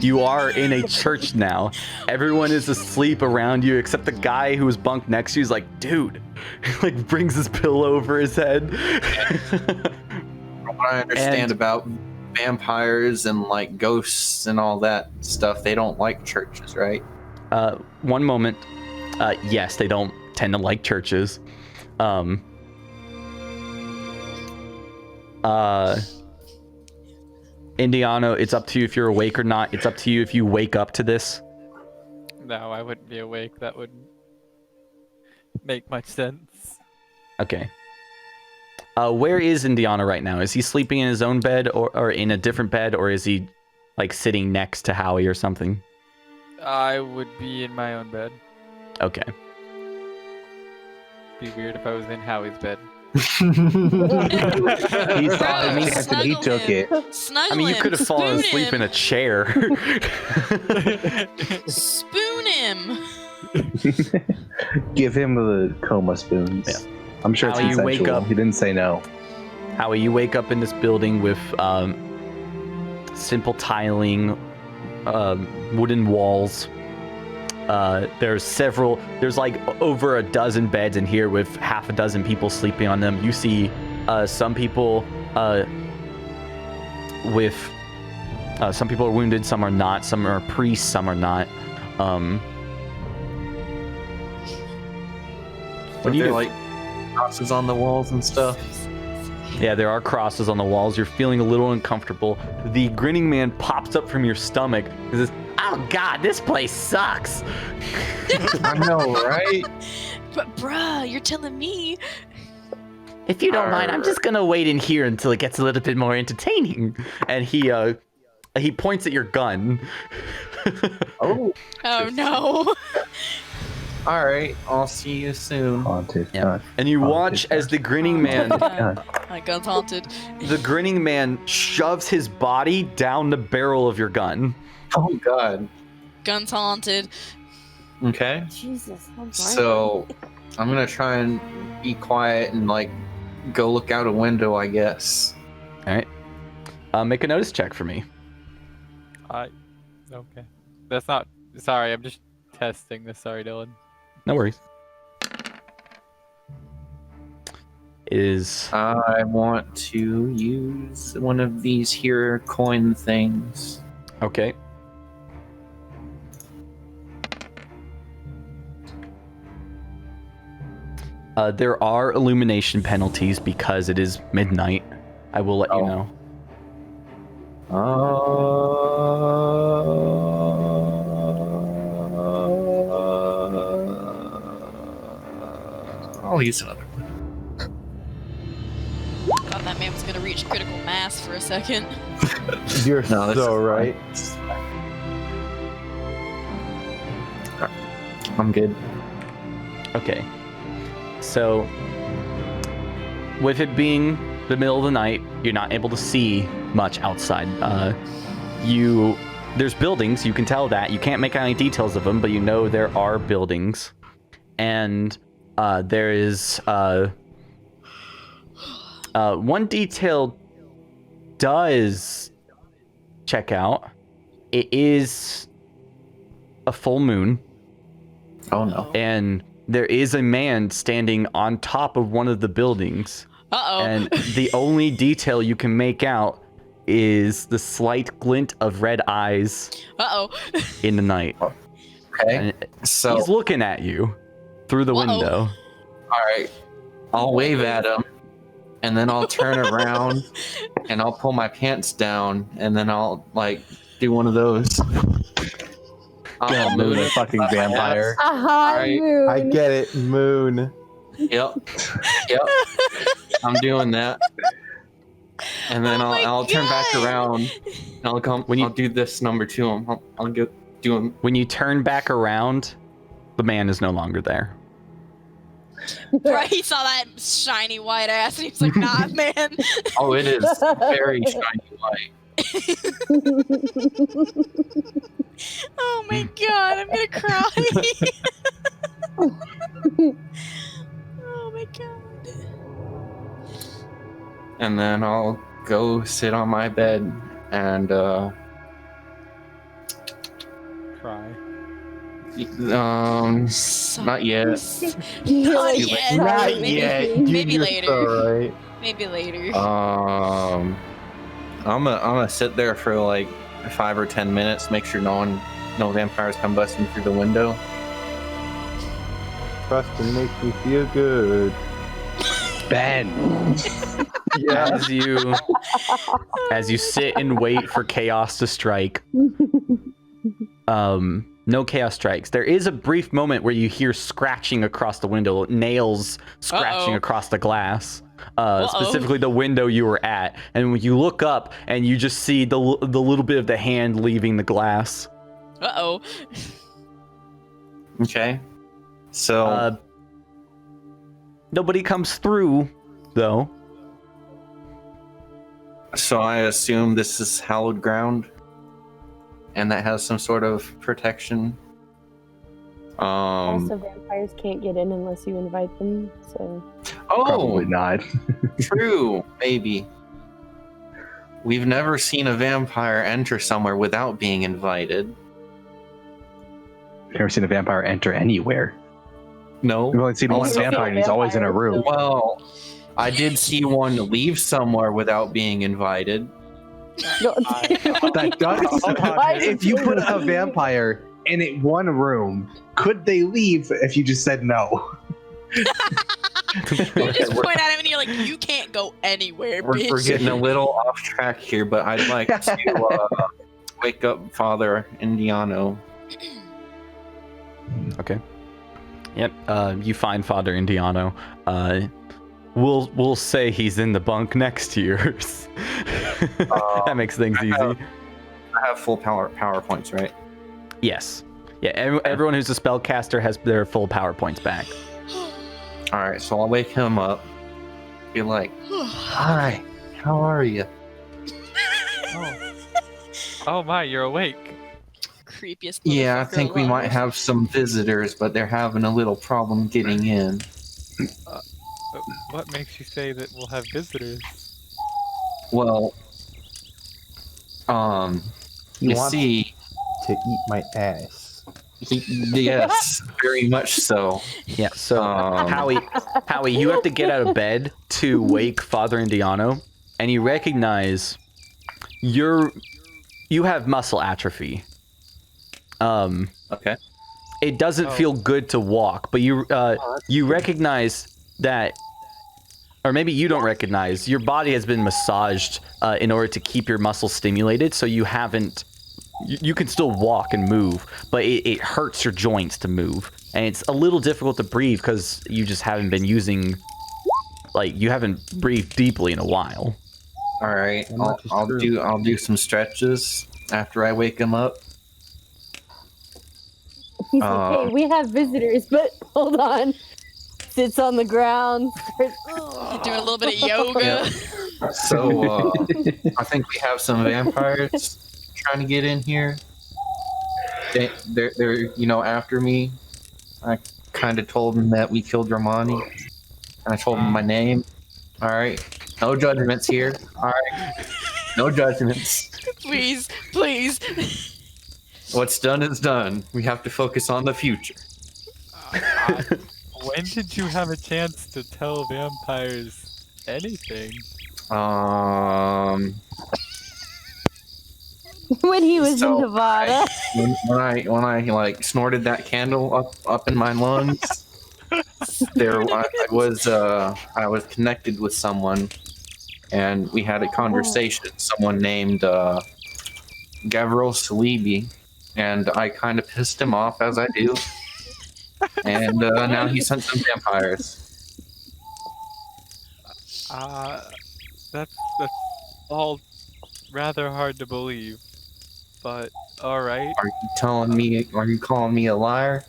You are in a church now. Everyone is asleep around you except the guy who was bunked next to you is like, "Dude," like brings his pillow over his head. From what I understand about vampires and like ghosts and all that stuff, they don't like churches, right? One moment. Yes, they don't tend to like churches. Indiano, it's up to you if you're awake or not. It's up to you if you wake up to this. No, I wouldn't be awake. That wouldn't make much sense. Okay. Where is Indiana right now? Is he sleeping in his own bed or in a different bed, or is he like sitting next to Howie or something? I would be in my own bed. Okay. Be weird if I was in Howie's bed. He saw Bro, his chance and he snuggle took him. it. Snuggle I mean, you him, could have fallen spoon asleep in him, a chair. Spoon him. Give him the coma spoons. Yeah. I'm sure it's How you consensual. wake up- He didn't say no. Howie, you wake up in this building with simple tiling, wooden walls. There's like over a dozen beds in here with half a dozen people sleeping on them. You see some people some people are wounded, some are not, some are priests, some are not. What do you There do? like crosses on the walls and stuff? Yeah, there are crosses on the walls. You're feeling a little uncomfortable. The grinning man pops up from your stomach and says, "Oh God, this place sucks." I know, right? But bruh, you're telling me. If you don't mind, I'm just gonna wait in here until it gets a little bit more entertaining. And he points at your gun. Oh, Oh no. All right, I'll see you soon. Haunted. Yeah. God. And you Oh, watch good as the grinning man, God. My gun's haunted. the grinning man shoves his body down the barrel of your gun. Oh God. Gun's haunted. Okay. Jesus. I'm So I'm gonna try and be quiet and like go look out a window, I guess. All right. Make a notice check for me. Okay. That's not. Sorry, I'm just testing this. Sorry, Dylan. No worries. Is I want to use one of these here coin things. okay. There are illumination penalties because it is midnight. I will let you know. I'll use another. Thought that man was gonna reach critical mass for a second. You're No, this so is right. I'm good. Okay. So, with it being the middle of the night, you're not able to see much outside. There's buildings, you can tell that. You can't make out any details of them, but you know there are buildings. And there is one detail does check out. It is a full moon. Oh no. And there is a man standing on top of one of the buildings. Uh-oh. And the only detail you can make out is the slight glint of red eyes Uh-oh. in the night. Okay. And So, he's looking at you through the Uh-oh. window. all right. I'll wave at him, and then I'll turn around, and I'll pull my pants down, and then I'll like do one of those. Yeah, moon, a fucking vampire. Alright, moon. I get it, moon. Yep. Yep. I'm doing that. And then Oh my I'll turn back God. around. And I'll come. When you- I'll do this number to him. I'll get do him. When you turn back around, the man is no longer there. Right, he saw that shiny white ass and he was like, nah, man. Oh, it is very shiny white. Oh my god, I'm gonna cry. Oh my god. And then I'll go sit on my bed and Cry. not yet. Not yet. Not Maybe- yet. Maybe You're later. so right. Maybe later. I'm gonna sit there for like 5 or 10 minutes, make sure no vampires come busting through the window. Trusting makes me feel good. Ben. Yeah. As you sit and wait for chaos to strike, no chaos strikes. There is a brief moment where you hear scratching across the window, nails scratching Uh-oh. across the glass, Uh-oh. specifically the window you were at. And when you look up and you just see the little bit of the hand leaving the glass. Uh-oh. Okay. So Nobody comes through, though. so I assume this is hallowed ground, and that has some sort of protection. Also, vampires can't get in unless you invite them. So Probably Oh, not. true. Maybe. We've never seen a vampire enter somewhere without being invited. Never seen a vampire enter anywhere. No. We've only seen one Also- vampire, and he's always in a room. Well, I did see one leave somewhere without being invited. no, That does. If you put a vampire in one room, could they leave if you just said no? You just point at him and you're like, you can't go anywhere, bitch. We're getting a little off track here, but I'd like to wake up Father Indiano. Okay. Yep. You find Father Indiano. We'll say he's in the bunk next to yours. That makes things easy. I have full power points, right? Yes. Yeah. Everyone who's a spellcaster has their full power points back. All right, so I'll wake him up. Be like, "Hi, how are you?" Oh my, you're awake. Creepiest. Yeah, I motherfucker think we alive. might have some visitors, but they're having a little problem getting in. What makes you say that we'll have visitors? Well, you want see, to eat my ass. Yes, very much so. Yeah. So Um, Howie, you have to get out of bed to wake Father Indiano, and you recognize you have muscle atrophy. Okay. It doesn't feel good to walk, but you recognize that, or maybe you don't recognize, your body has been massaged in order to keep your muscles stimulated, so you haven't. You can still walk and move, but it hurts your joints to move, and it's a little difficult to breathe because you just haven't been using, like, you haven't breathed deeply in a while. All right. I'm not just I'll true. do some stretches after I wake him up. He's like, hey, we have visitors, but hold on. Sits on the ground. Do a little bit of yoga. So I think we have some vampires trying to get in here. They're after me. I kind of told them that we killed Romani, and I told them my name. All right, no judgments here. All right, no judgments. Please, please. What's done is done. We have to focus on the future. When did you have a chance to tell vampires anything? When he was So, in Nevada. When I like snorted that candle up in my lungs, I was connected with someone, and we had a conversation. Someone named Gavril Salibi, and I kind of pissed him off, as I do. And now he sent some vampires. That's all rather hard to believe. But all right. Are you calling me a liar?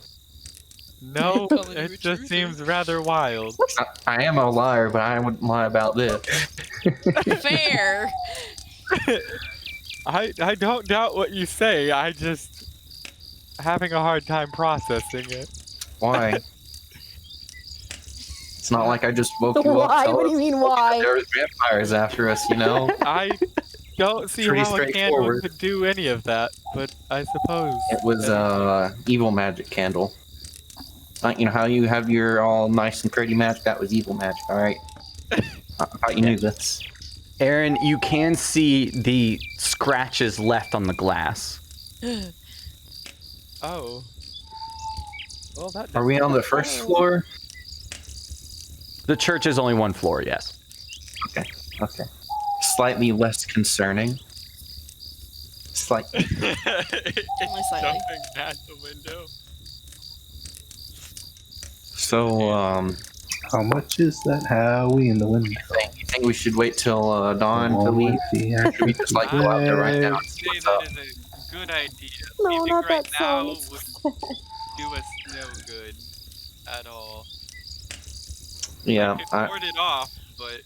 No, Calling you a it just truther. seems rather wild. I am a liar, but I wouldn't lie about this. Fair. I don't doubt what you say. I just having a hard time processing it. Why? It's not like I just woke you up. Why? Tell What do us you mean, why? there was vampires after us, you know? I don't see Pretty how a candle straightforward. could do any of that, but I suppose It was evil magic candle. You know how you have your all nice and pretty magic? That was evil magic, alright? I thought you knew this. Aaron, you can see the scratches left on the glass. Oh. Well, that Are we on the first floor? The church is only one floor, yes. Okay. Slightly less concerning. Slightly. Only slightly. Jumping at the window. So, How much is that Howie in the window? you think we should wait till dawn to leave? Should we just like go out there right now? I'd say that is a good idea. No, Leaving not right that now song. would do us no good at all. Yeah, We could ward it off, but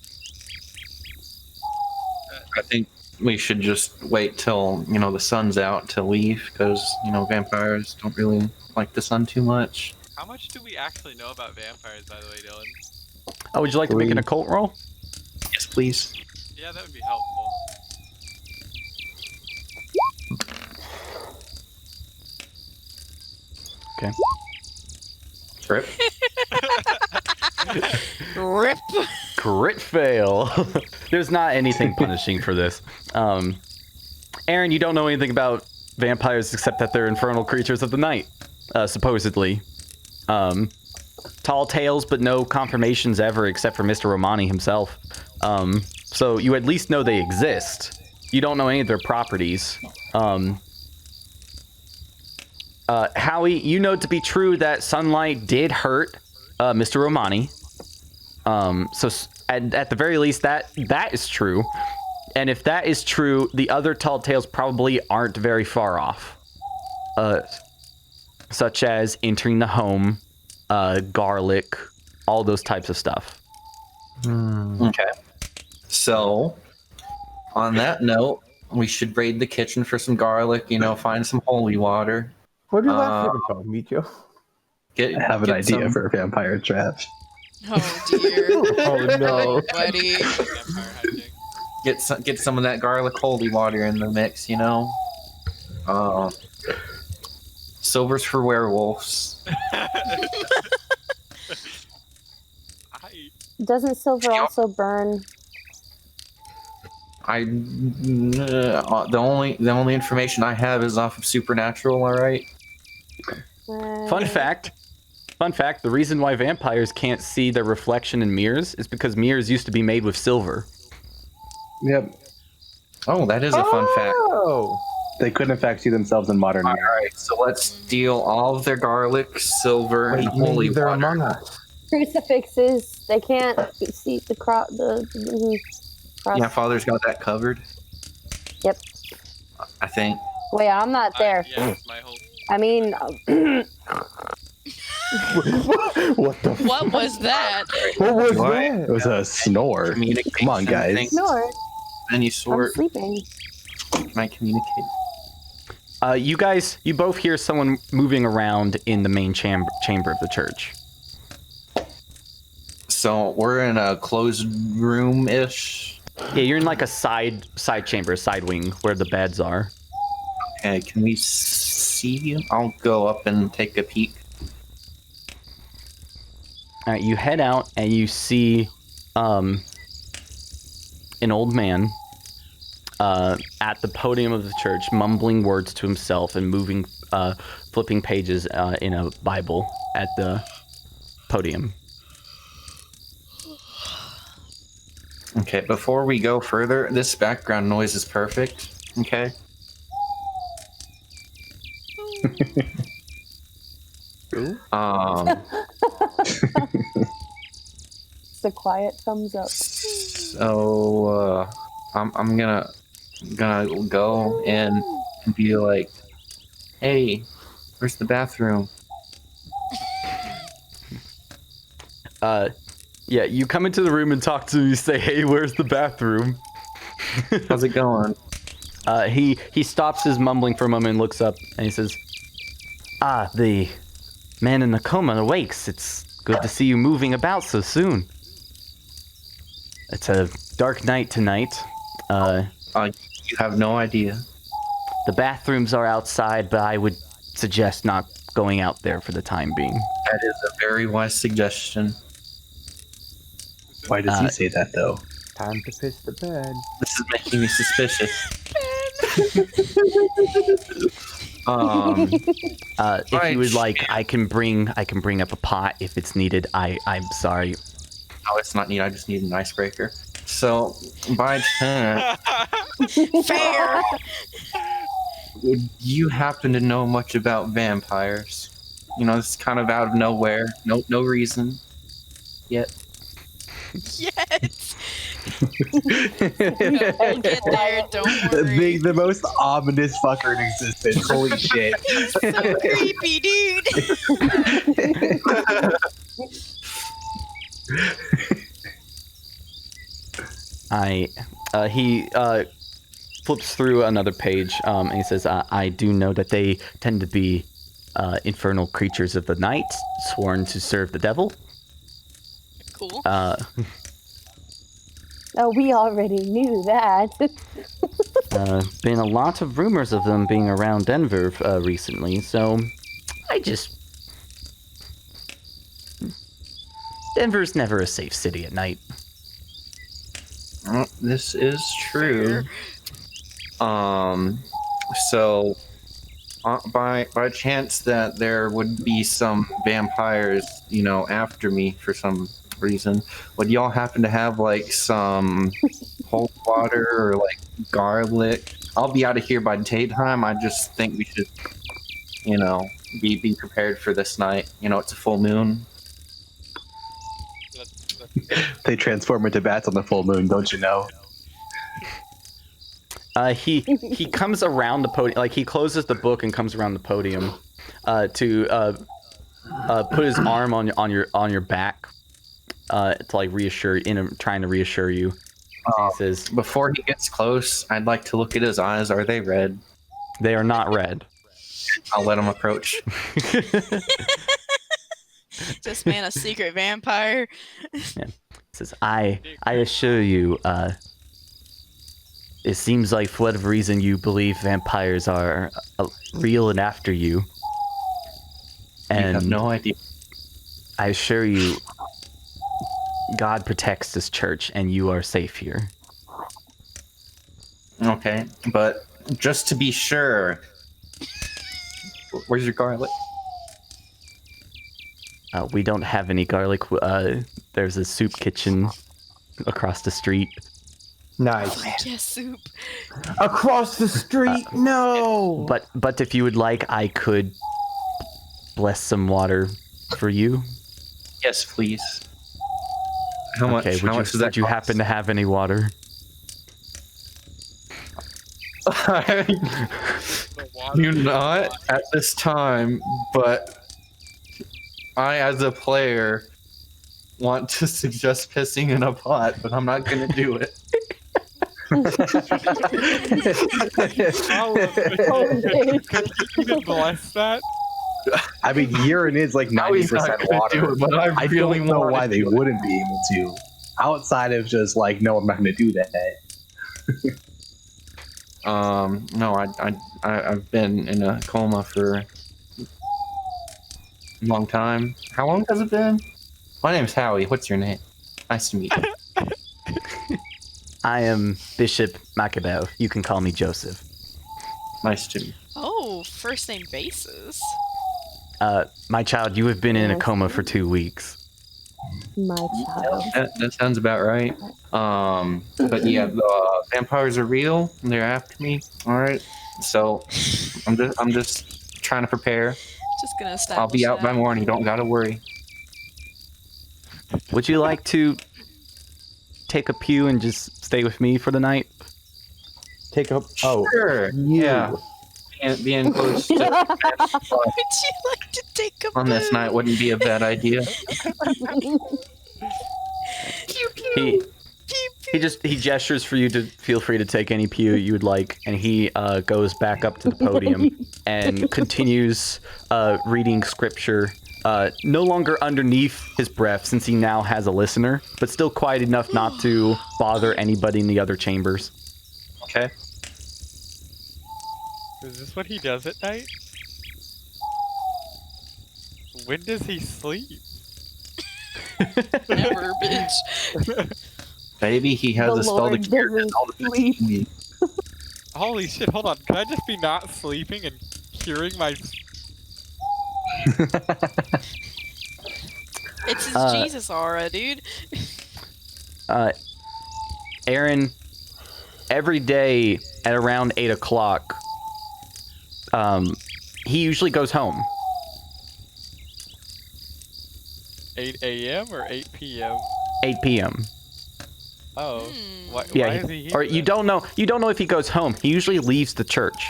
I think we should just wait till the sun's out to leave, because vampires don't really like the sun too much. how much do we actually know about vampires, by the way, Dylan? Oh, would you like to make an occult roll? Yes, please. Yeah, that would be helpful. Okay. Trip. Rip. Crit fail. There's not anything punishing for this. Aaron, you don't know anything about vampires except that they're infernal creatures of the night, supposedly. Tall tales, but no confirmations ever except for Mr. Romani himself. So you at least know they exist. You don't know any of their properties. Howie, you know to be true that sunlight did hurt Mr. Romani. So at the very least, that is true. And if that is true, the other tall tales probably aren't very far off. Such as entering the home, garlic, all those types of stuff. Okay. So, on that note, we should raid the kitchen for some garlic. Find some holy water. What are you laughing about, Micho? I have an idea for a vampire trap. Oh dear. Oh no. Buddy. Vampire hijinks. Get some of that garlic holy water in the mix. Silver's for werewolves. Doesn't silver Yep. also burn? The only information I have is off of Supernatural. All right. Fun fact. The reason why vampires can't see their reflection in mirrors is because mirrors used to be made with silver. Yep. Oh, that is a fun fact. Oh. They couldn't in fact see themselves in modern All mirrors. right, so let's steal all of their garlic, silver, and holy they're water. among us. Crucifixes. They can't see the cross. The cross. Yeah, Father's got that covered. Yep. I think. Wait, I'm not there. Yes, my whole. I mean, What the? What was that? What was What? It was a snore. Communication Come on, guys. thing. snore. Any I'm sort. sleeping. Can I communicate? You guys, you both hear someone moving around in the main chamber of the church. So we're in a closed room-ish. Yeah, you're in like a side chamber, side wing, where the beds are. Okay, can we see you? I'll go up and take a peek. All right, you head out and you see an old man at the podium of the church, mumbling words to himself and moving, flipping pages in a Bible at the podium. Okay, before we go further, this background noise is perfect. Okay. It's a quiet thumbs up. So I'm gonna go in and be like, "Hey, where's the bathroom?" Yeah, you come into the room and talk to him. You say, "Hey, where's the bathroom?" How's it going? He stops his mumbling for a moment and looks up and he says, "Ah, the man in the coma awakes. It's good to see you moving about so soon. It's a dark night tonight. You have no idea. The bathrooms are outside, but I would suggest not going out there for the time being." That is a very wise suggestion. Why does he say that though? Time to piss the bed. This is making me suspicious. If you would like, I can bring up a pot if it's needed. I'm sorry. Oh, it's not neat. I just need an icebreaker. So, by chance, Fair. would you happen to know much about vampires? You know, it's kind of out of nowhere. No reason. Yet. Yes. We'll get there. Don't worry. The most ominous fucker in existence. Holy shit. He's so creepy, dude. He flips through another page and he says, "I do know that they tend to be infernal creatures of the night, sworn to serve the devil. Cool. Oh, we already knew that. Been a lot of rumors of them being around Denver recently, so Denver's never a safe city at night." Well, this is true. So, by chance that there would be some vampires, you know, after me for some reason, would y'all happen to have like some cold water or like garlic? I'll be out of here by daytime. I just think we should, you know, be prepared for this night. You know, it's a full moon. They transform into bats on the full moon, don't you know? He comes around the podium, like he closes the book and comes around the podium to put his arm on your back to like reassure, trying to reassure you. He says, Before he gets close, I'd like to look at his eyes. Are they red? "They are not red." I'll let him approach. This man a secret vampire. He says, I assure you, it seems like for whatever reason you believe vampires are real and after you. I have And no idea. I assure you, God protects this church and you are safe here. Okay, but just to be sure, where's your garlic? We don't have any garlic. There's a soup kitchen across the street. Nice. Yes, soup. Across the street? No. But if you would like, I could bless some water for you. Yes, please. How much? Okay, How much does that would you happen to have any water? The water Do is not hot. at this time, but I, as a player, want to suggest pissing in a pot, but I'm not gonna do it. How could you even bless that? I mean, urine is like Howie's not 90% gonna water. do it, but I I really don't know want why to they do it. wouldn't be able to. Outside of just like, no, I'm not going to do that. No, I've been in a coma for a long time. How long has it been? My name's Howie. What's your name? Nice to meet you. I am Bishop Macabeo. You can call me Joseph. Nice to meet you. Oh, first name basis. My child, you have been in a coma for 2 weeks. My child. That sounds about right. But yeah, the vampires are real. And they're after me. All right. So I'm just trying to prepare. Just gonna establish I'll be out by that. morning. Don't gotta worry. Would you like to take a pew and just stay with me for the night? Take up. Oh, Sure. Yeah. Being close to Would you like to take a on this poo? night wouldn't be a bad idea. Pew, pew, He pew, pew. he gestures for you to feel free to take any pew you would like, and he goes back up to the podium and continues reading scripture. No longer underneath his breath, since he now has a listener, but still quiet enough not to bother anybody in the other chambers. Okay. Is this what he does at night? When does he sleep? Never, bitch. Maybe he has The a spell to Lord cure doesn't all the sleep. fatigue. Holy shit, hold on. Can I just be not sleeping and curing my... It's his Uh, Jesus aura, dude. Aaron, every day at around 8 o'clock, he usually goes home. 8 a.m. or 8 p.m.? 8 p.m. Oh. Why Yeah, is he here? or you then? don't know if he goes home. He usually leaves the church.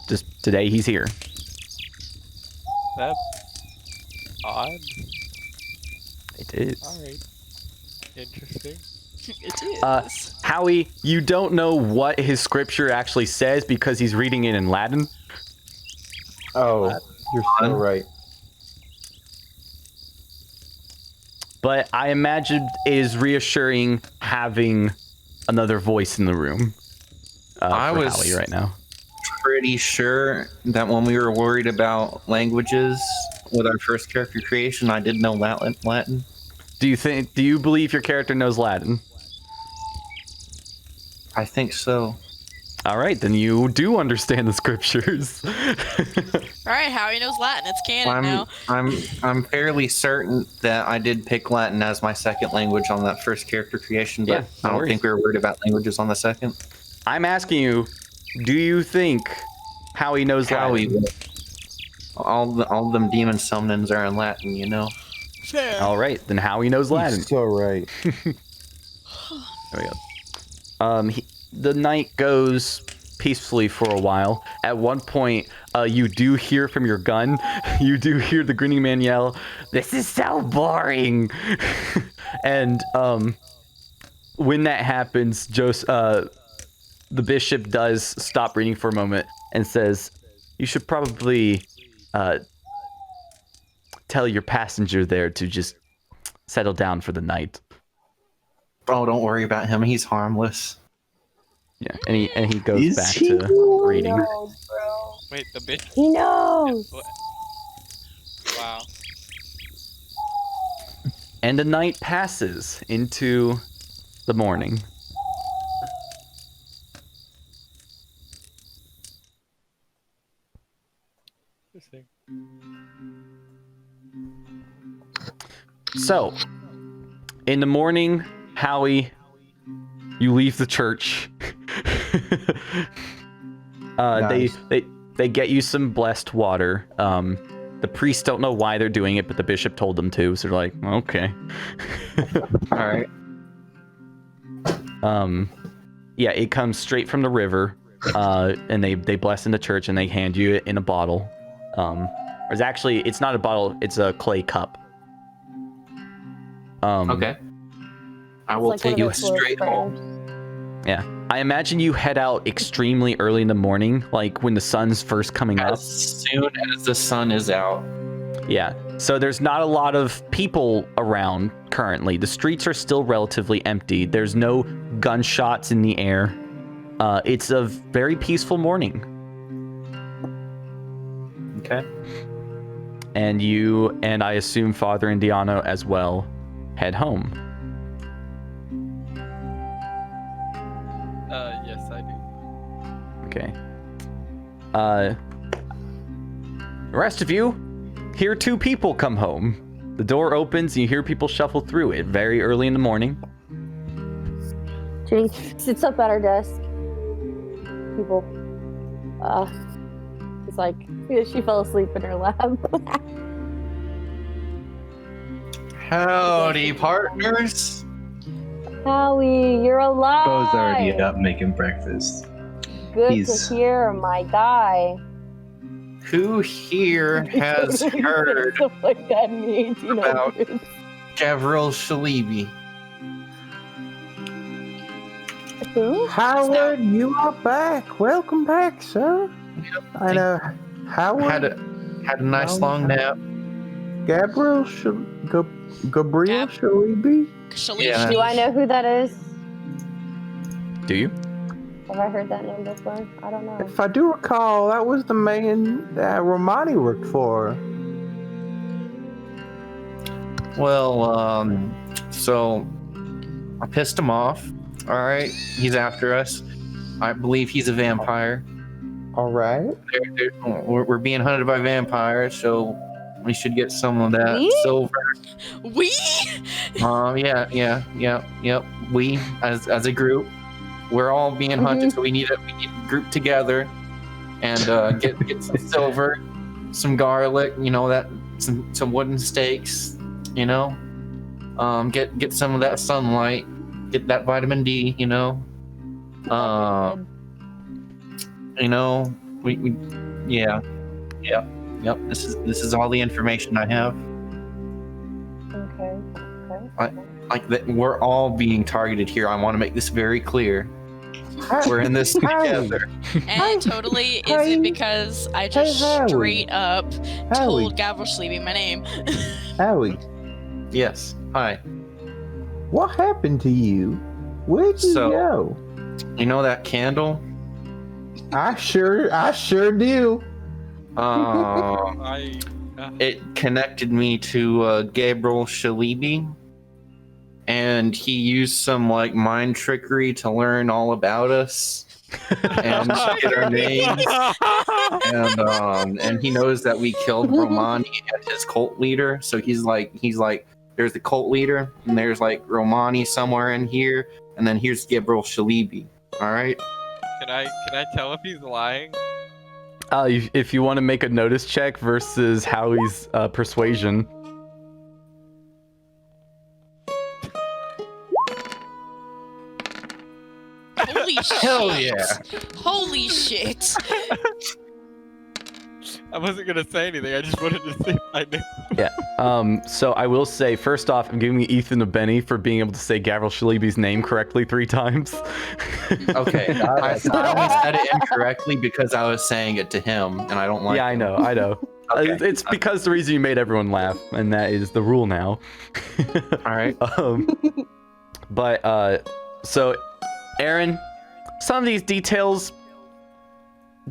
Just today he's here. That's odd. It is. Alright. Interesting. It is. Howie, you don't know what his scripture actually says because he's reading it in Latin. oh, you're so right. But I imagine it is reassuring having another voice in the room. I for was- Howie right now. Pretty sure that when we were worried about languages with our first character creation, I did know Latin. Do you believe your character knows Latin? I think so. All right, then you do understand the scriptures. Alright, Howie knows Latin. It's canon now. I'm fairly certain that I did pick Latin as my second language on that first character creation, but Yeah, no I don't worries. think we were worried about languages on the second. I'm asking you, do you think Howie knows Howie, Latin? all them demon summonings are in Latin, you know. Fair. All right, then Howie knows Latin. He's so right. There we go. The night goes peacefully for a while. At one point, you do hear from your gun, you do hear the grinning man yell, "This is so boring!" And when that happens, the bishop does stop reading for a moment and says, "You should probably tell your passenger there to just settle down for the night." Oh, don't worry about him. He's harmless. Yeah, and he goes Is back he? to reading. No, bro. Wait, the bitch. He knows. What? Wow. And the night passes into the morning. Interesting. So, in the morning, Howie, you leave the church. Nice. They get you some blessed water. The priests don't know why they're doing it, but the bishop told them to, so they're like, okay. All right. Yeah, it comes straight from the river, and they bless in the church and they hand you it in a bottle. It's not a bottle, it's a clay cup. Okay. I will It's like take one you of those little straight home. squares. Yeah, I imagine you head out extremely early in the morning, like when the sun's first coming up. As soon as the sun is out. Yeah, so there's not a lot of people around currently. The streets are still relatively empty. There's no gunshots in the air. It's a very peaceful morning. Okay. And you, and I assume Father Indiano as well, head home. Yes, I do. Okay. The rest of you hear two people come home. The door opens and you hear people shuffle through it very early in the morning. Ginny sits up at her desk. People. It's like she fell asleep in her lap. Howdy, partners. Howie, you're alive. Bo's already up making breakfast. Good He's- to hear, my guy. Who here has heard Stuff like that means, you know. about- Gavril Shalibi? Who? Howard, you are back. Welcome back, sir. Yep. I know. Howard, Had a nice long nap. Gabriel, Gabriel Gab- Shalibi. Shalish. Yeah. Do I know who that is? Do you? Have I heard that name before? I don't know. If I do recall, that was the man that Romani worked for. Well, so I pissed him off. All right, he's after us. I believe he's a vampire. All right. We're being hunted by vampires, so we should get some of that We? silver. We? Yep. We, as a group, we're all being hunted, so we need to group together and get some silver, some garlic, some wooden stakes, get some of that sunlight, get that vitamin D, Yep. This is all the information I have. Okay. Like that, we're all being targeted here. I want to make this very clear. We're in this together. And totally is Hey. it because I just Howie. straight up Howie. told Gavril Shalibi my name. Howie, Yes. Hi. what happened to you? Where'd you So- go? You know that candle? I sure do. I. It connected me to Gabriel Shalibi, and he used some mind trickery to learn all about us and get our names. And he knows that we killed Romani and his cult leader. So he's like, there's the cult leader, and there's Romani somewhere in here, and then here's Gabriel Shalibi. All right. Can I tell if he's lying? If you want to make a notice check versus Howie's persuasion. Holy shit. Hell yeah. Holy shit. I wasn't gonna say anything. I just wanted to see if I knew. So I will say, first off, I'm giving Ethan a Benny for being able to say Gavril Shalibi's name correctly 3 times. Okay. I only said it incorrectly because I was saying it to him, and I don't like. Yeah, I him. know. Okay. It's because the reason you made everyone laugh, and that is the rule now. All right. So Aaron, some of these details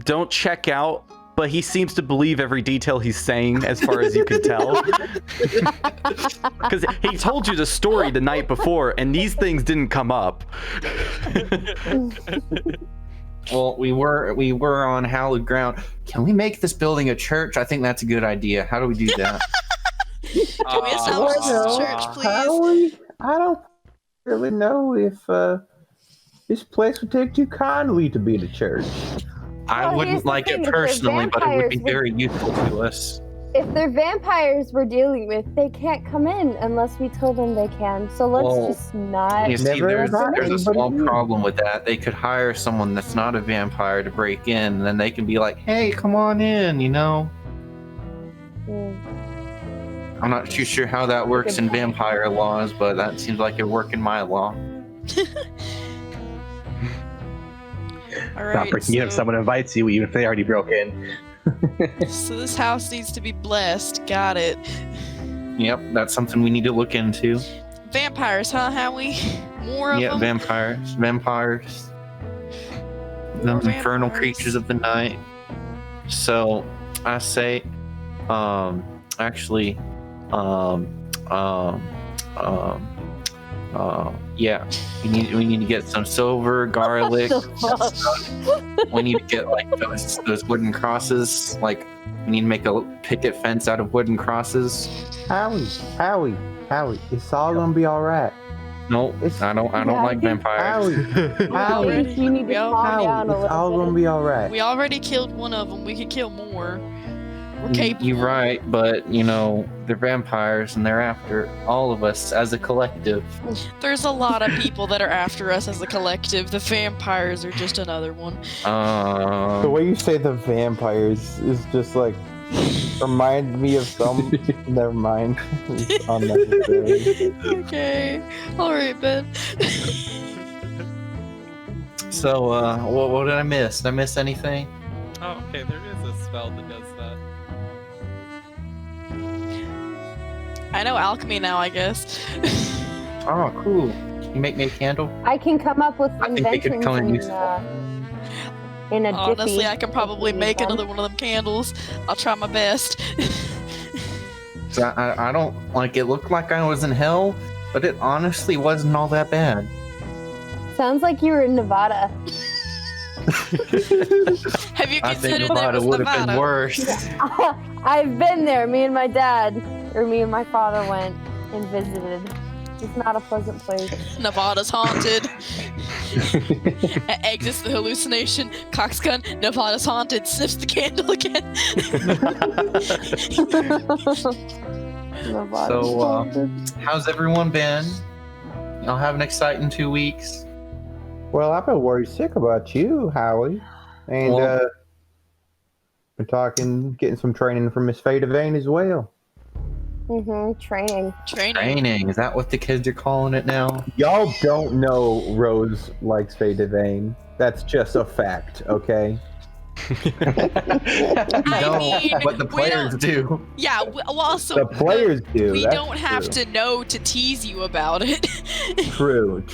don't check out, but he seems to believe every detail he's saying, as far as you can tell. Because he told you the story the night before, and these things didn't come up. Well, we were on hallowed ground. Can we make this building a church? I think that's a good idea. How do we do that? Can we establish this as a church, please? I don't really know if this place would take too kindly to be the church. I Well, here's wouldn't the like thing, it if they're personally, but it would be vampires, very useful to us. If they're vampires we're dealing with, they can't come in unless we tell them they can. So let's Well, just not. You see, Never there's got a anybody small here. problem with that. They could hire someone that's not a vampire to break in, and then they can be like, "Hey, come on in," you know? Mm. I'm not too sure how that works in vampire laws, but that seems like it'd work in my law. All Not right. breaking in if someone invites you, even if they already broke in. So this house needs to be blessed. Got it. Yep, that's something we need to look into. Vampires, huh, Howie? More of Yeah, them? vampires. Those More infernal vampires. creatures of the night. So, I say, actually, yeah, we need to get some silver, garlic. What the fuck? We need to get like those wooden crosses. Like, we need to make a picket fence out of wooden crosses. Howie, it's all gonna be all right. No, It's- I don't Yeah, like vampires. Howie, You need to We all- calm down a it's all little gonna bit. be all right. We already killed one of them. We could kill more. We're capable. You're right, but you know they're vampires and they're after all of us as a collective. There's a lot of people that are after us as a collective. The vampires are just another one. The way you say the vampires is just like remind me of some. Never mind. It's unnecessary. Okay. All right, Ben. So, what did I miss? Did I miss anything? Oh, okay, there is a spell that does that. I know alchemy now, I guess. Oh, cool. Can you make me a candle? I can come up with I think they could inventions come in in, useful. in a Honestly, jiffy. I can probably if we make need them. another one of them candles. I'll try my best. 'Cause I don't like it. Looked like I was in hell, but it honestly wasn't all that bad. Sounds like you were in Nevada. Have you I think considered that Nevada it was would have been Nevada? worse. I've been there. Me and my dad, or me and my father went and visited. It's not a pleasant place. Nevada's haunted. Exits the hallucination. Cock's gun. Nevada's haunted. Sniffs the candle again. Nevada's So, haunted. How's everyone been? Y'all have an exciting 2 weeks. Well, I've been worried sick about you, Howie, and Well- been getting some training from Miss Fade Vane as well. Training. Training. Training. Is that what the kids are calling it now? Y'all don't know Rose likes Fade Vane. That's just a fact, okay? I mean, but the we players don't- do. Yeah, well, also, The players do. we that's don't have true. to know to tease you about it. True.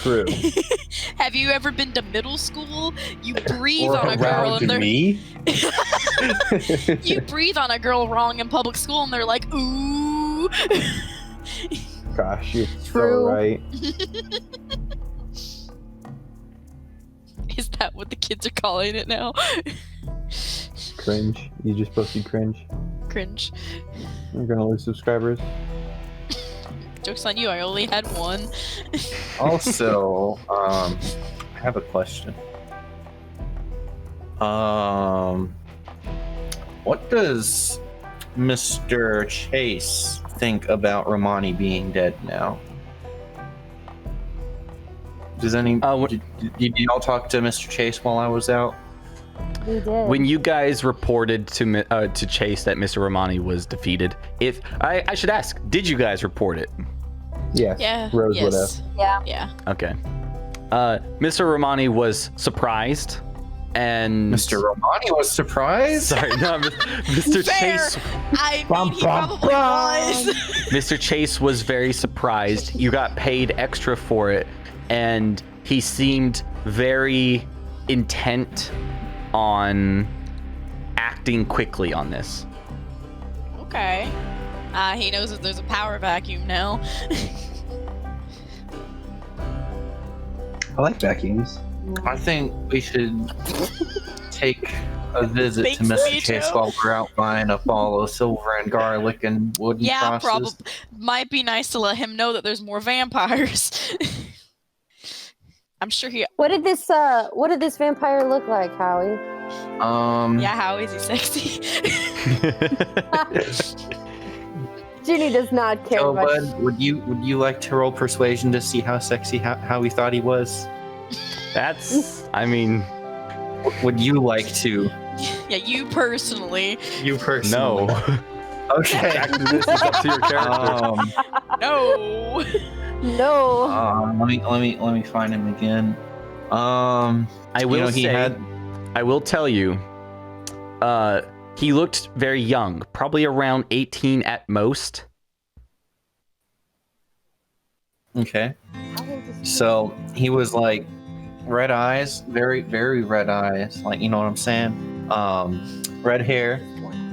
Have you ever been to middle school? You breathe Or on a girl around and they're me? you breathe on a girl wrong in public school and they're like, ooh. Gosh, you're True. so right. Is that what the kids are calling it now? Cringe. You just supposed to cringe. Cringe. We're gonna lose subscribers. Joke's on you, I only had one. Also, I have a question. What does Mr. Chase think about Romani being dead now? Does any did y'all talk to Mr. Chase while I was out? We did. When you guys reported to Chase that Mr. Romani was defeated, if I should ask, did you guys report it? Yes. Yeah. Rose would have. yes. Yeah. Yeah. Okay. Mr. Romani was surprised, and Mr. Romani was surprised. sorry, no, Mr. Fair. Chase. I mean, he probably was. Mr. Chase was very surprised. You got paid extra for it, and he seemed very intent on acting quickly on this. Okay. He knows that there's a power vacuum now. I like vacuums. I think we should take a visit Thanks, to Mr. Vito. Chase while we're out buying up all the silver and garlic and wooden Yeah, crosses. probably. Might be nice to let him know that there's more vampires. I'm sure he. What did this vampire look like, Howie? Yeah, how is he sexy? Ginny does not care So, much. Bud, would you like to roll persuasion to see how sexy how we thought he was? That's, I mean, Would you like to? Yeah, you personally. You personally? no. Okay. Actually, this is up to your character. No. No. Let me find him again. I will say, I will tell you, he looked very young, probably around 18 at most. Okay. So he was like red eyes, very, very red eyes, like, you know what I'm saying? Red hair.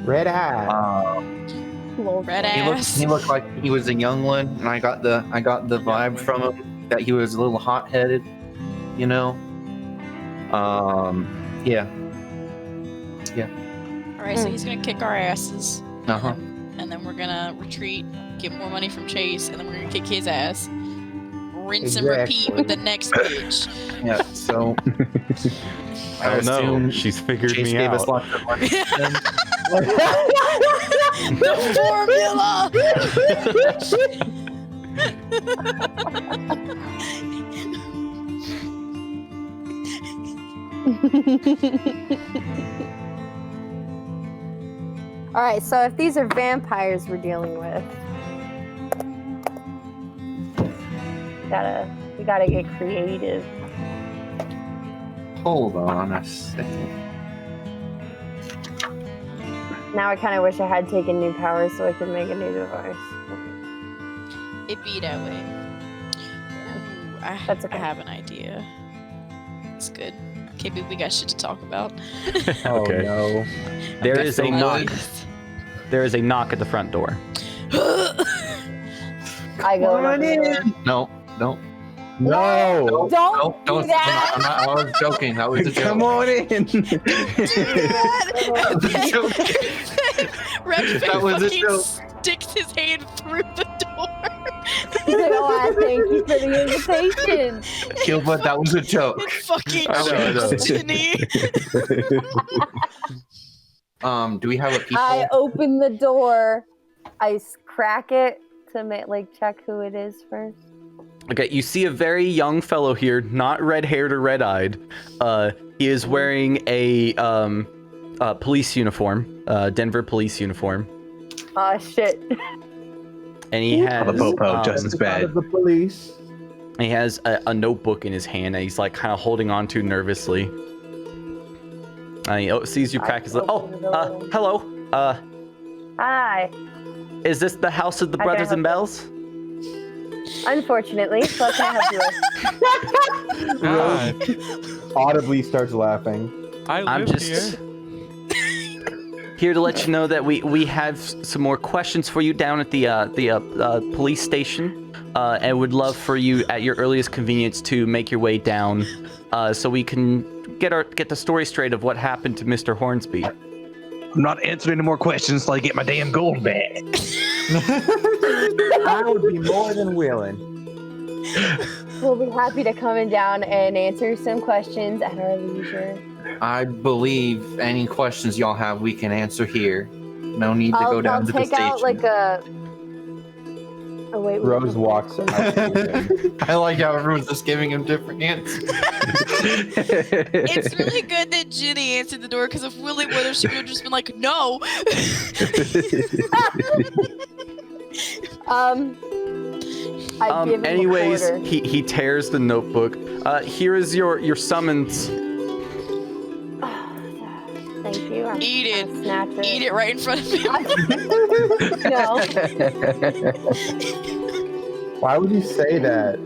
Red eye. Red He ass. looked like he was a young one, and I got the vibe from him that he was a little hot-headed, you know. Yeah. Alright, so he's gonna kick our asses. Uh-huh. And then we're gonna retreat, get more money from Chase, and then we're gonna kick his ass. Rinse and repeat Exactly. with the next bitch. Yeah. So I Oh no, assume she's figured Chase me gave out. us lots of money. The formula! All right, so if these are vampires we're dealing with, we gotta get creative. Hold on a second. Now I kind of wish I had taken new powers so I could make a new device. It be that way. Ooh, That's okay. I have an idea. It's good. Okay, but we got shit to talk about. Oh Okay. no. There guess is a so, knock. Bud. There is a knock at the front door. I go Come on over there. in. No. No. Don't Don't. do that. I'm not, I was joking. That was a joke. Come on in. That was a joke. Red That was a fucking joke. sticks his hand through the door. He's like, oh, I thank you for the invitation. Gilbert, that was a joke. It fucking I know. chokes Ginny. Do we have a people? I open the door. I crack it to check who it is first. Okay, you see a very young fellow here, not red-haired or red-eyed. He is wearing a police uniform, Denver police uniform, Oh shit. and he has The popo, just as Out bad. of the police. he has a notebook in his hand that he's like kind of holding on to nervously. He sees you crack his. Hello. Hi. Is this the house of the How can I Brothers and help Bells? Unfortunately, what can I help you with? God, Audibly starts laughing. I live I'm just here. here to let you know that we have some more questions for you down at the police station, and would love for you at your earliest convenience to make your way down, so we can get the story straight of what happened to Mr. Hornsby. I'm not answering any more questions till I get my damn gold back. I would be more than willing. We'll be happy to come down and answer some questions at our leisure. I believe any questions y'all have, we can answer here. No need to go down I'll to the take station. out Oh wait. Rose walks out. I like how everyone's just giving him different answers. It's really good that Ginny answered the door, because if Willie would have, she would have just been like, no. I give him Anyways, a quarter. he tears the notebook. Here is your summons. Thank you. I'm Eat it. gonna snatch it. Eat it right in front of him. No. Why would you say that?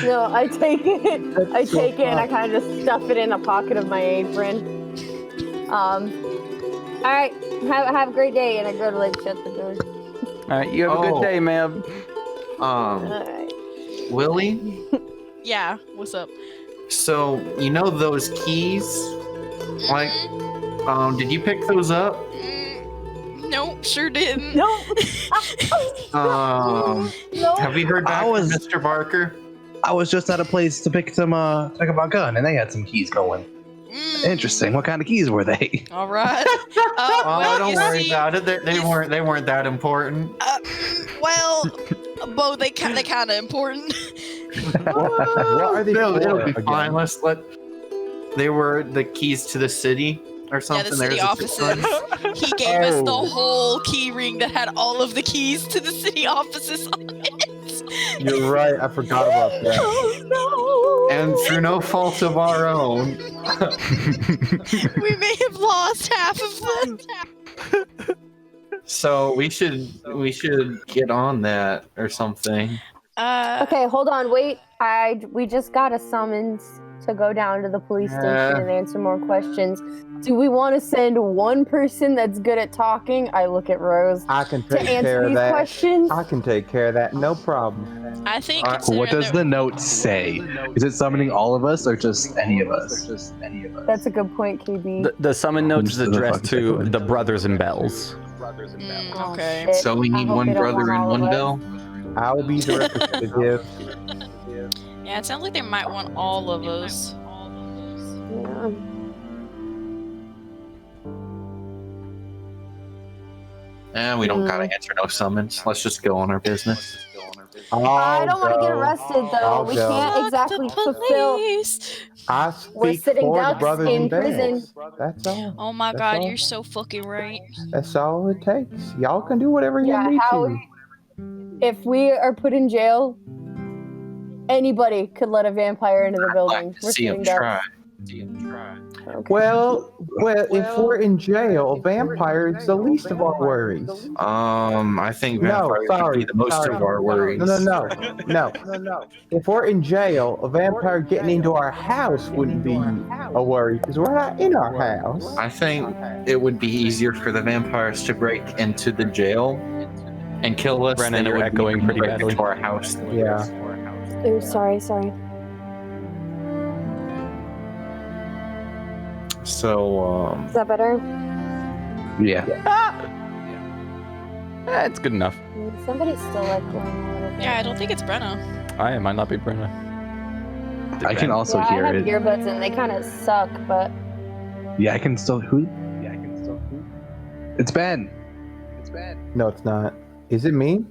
No, I take it. That's I so take it and I fun. kind of just stuff it in a pocket of my apron. All right. Have a great day, and I go to like shut the door. All right, you have a Oh. good day, ma'am. All right. Willie. Yeah, what's up? So you know those keys? Like, did you pick those up? Nope, sure didn't. No. Um, No. have you heard back I was- from Mr. Barker? I was just at a place to pick up my gun, and they had some keys going. Interesting. What kind of keys were they? All right. Oh, well, don't you worry see, about it. They weren't that important. well, Bo, they kind of important. What are they It'll for be again? fine. They were the keys to the city or Yeah, something. the city There's a offices. He gave us the Oh. whole key ring that had all of the keys to the city offices on it. You're right. I forgot about that. Oh And through no fault of our own, We may have lost half of them. so we should get on that or something. Okay, hold on. Wait. We just got a summons to go down to the police station and answer more questions. Do we want to send one person that's good at talking? I look at Rose I can to take care answer of these that. questions. I can take care of that. No problem. I think. What considering What does that- the note say? Is it summoning all of us or just any of us? That's a good point, KB. The summon note is Who's the addressed fucking to second? the Brothers and Bells. Oh, okay. shit. So we I need hope one they don't brother want and all of one us. bell. I will be the representative. Yeah, it sounds like they might want all of us. Yeah. We don't gotta answer no summons. Let's just go on our business. I don't want to get I'll go. arrested though. I'll We go. can't exactly fulfill. Police. I We're speak sitting for the ducks brothers in and prison. bells. That's all. Oh my That's god, all. you're so fucking right. That's all it takes. Y'all can do whatever you Yeah, need how- to. If we are put in jail, anybody could let a vampire into the I'd building. like to We're see him sitting try. ducks. Okay. Well, if we're in jail, vampire is the least of our worries. I think No, vampires would sorry, be the most sorry. of our worries. No. If we're in jail, a vampire getting into our house wouldn't be a worry because we're not in our house. I think it would be easier for the vampires to break into the jail and kill us Brennan, than it you're would be echoing to pretty break badly. into our house. Yeah. Ooh, sorry. So, Is that better? Yeah. It's good enough. Somebody's still like going a little bit. Yeah, I don't think it's Brenna. I might not be Brenna. I can also Yeah, hear I have it. earbuds and they kind of suck, but Yeah, I can still. Who? It's Ben. No, it's not. Is it me?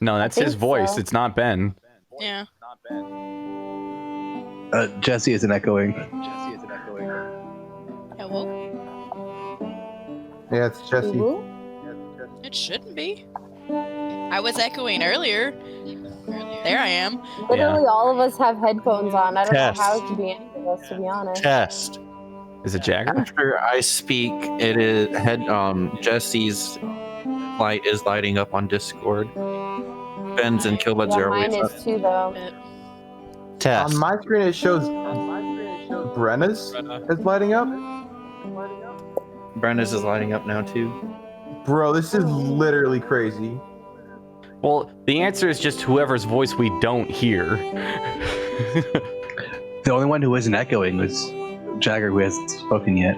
No, that's his think voice. so. It's not Ben. Yeah. Jesse isn't echoing. Hello? Yeah, it's Jesse. Ooh. It shouldn't be. I was echoing earlier. There I am. Literally all of us have headphones on. I don't Test. know how it could be any of us, to be honest. Test. Is it Jagger? after I speak, it is Jesse's light is lighting up on Discord. Ben's and Killbuds Yeah, are mine always up. is too, though. Test. On my screen, it shows Brenna's is lighting up. Brenda's is lighting up now too. Bro, this is literally crazy. Well, the answer is just whoever's voice we don't hear. The only one who isn't echoing was Jagger, who hasn't spoken yet.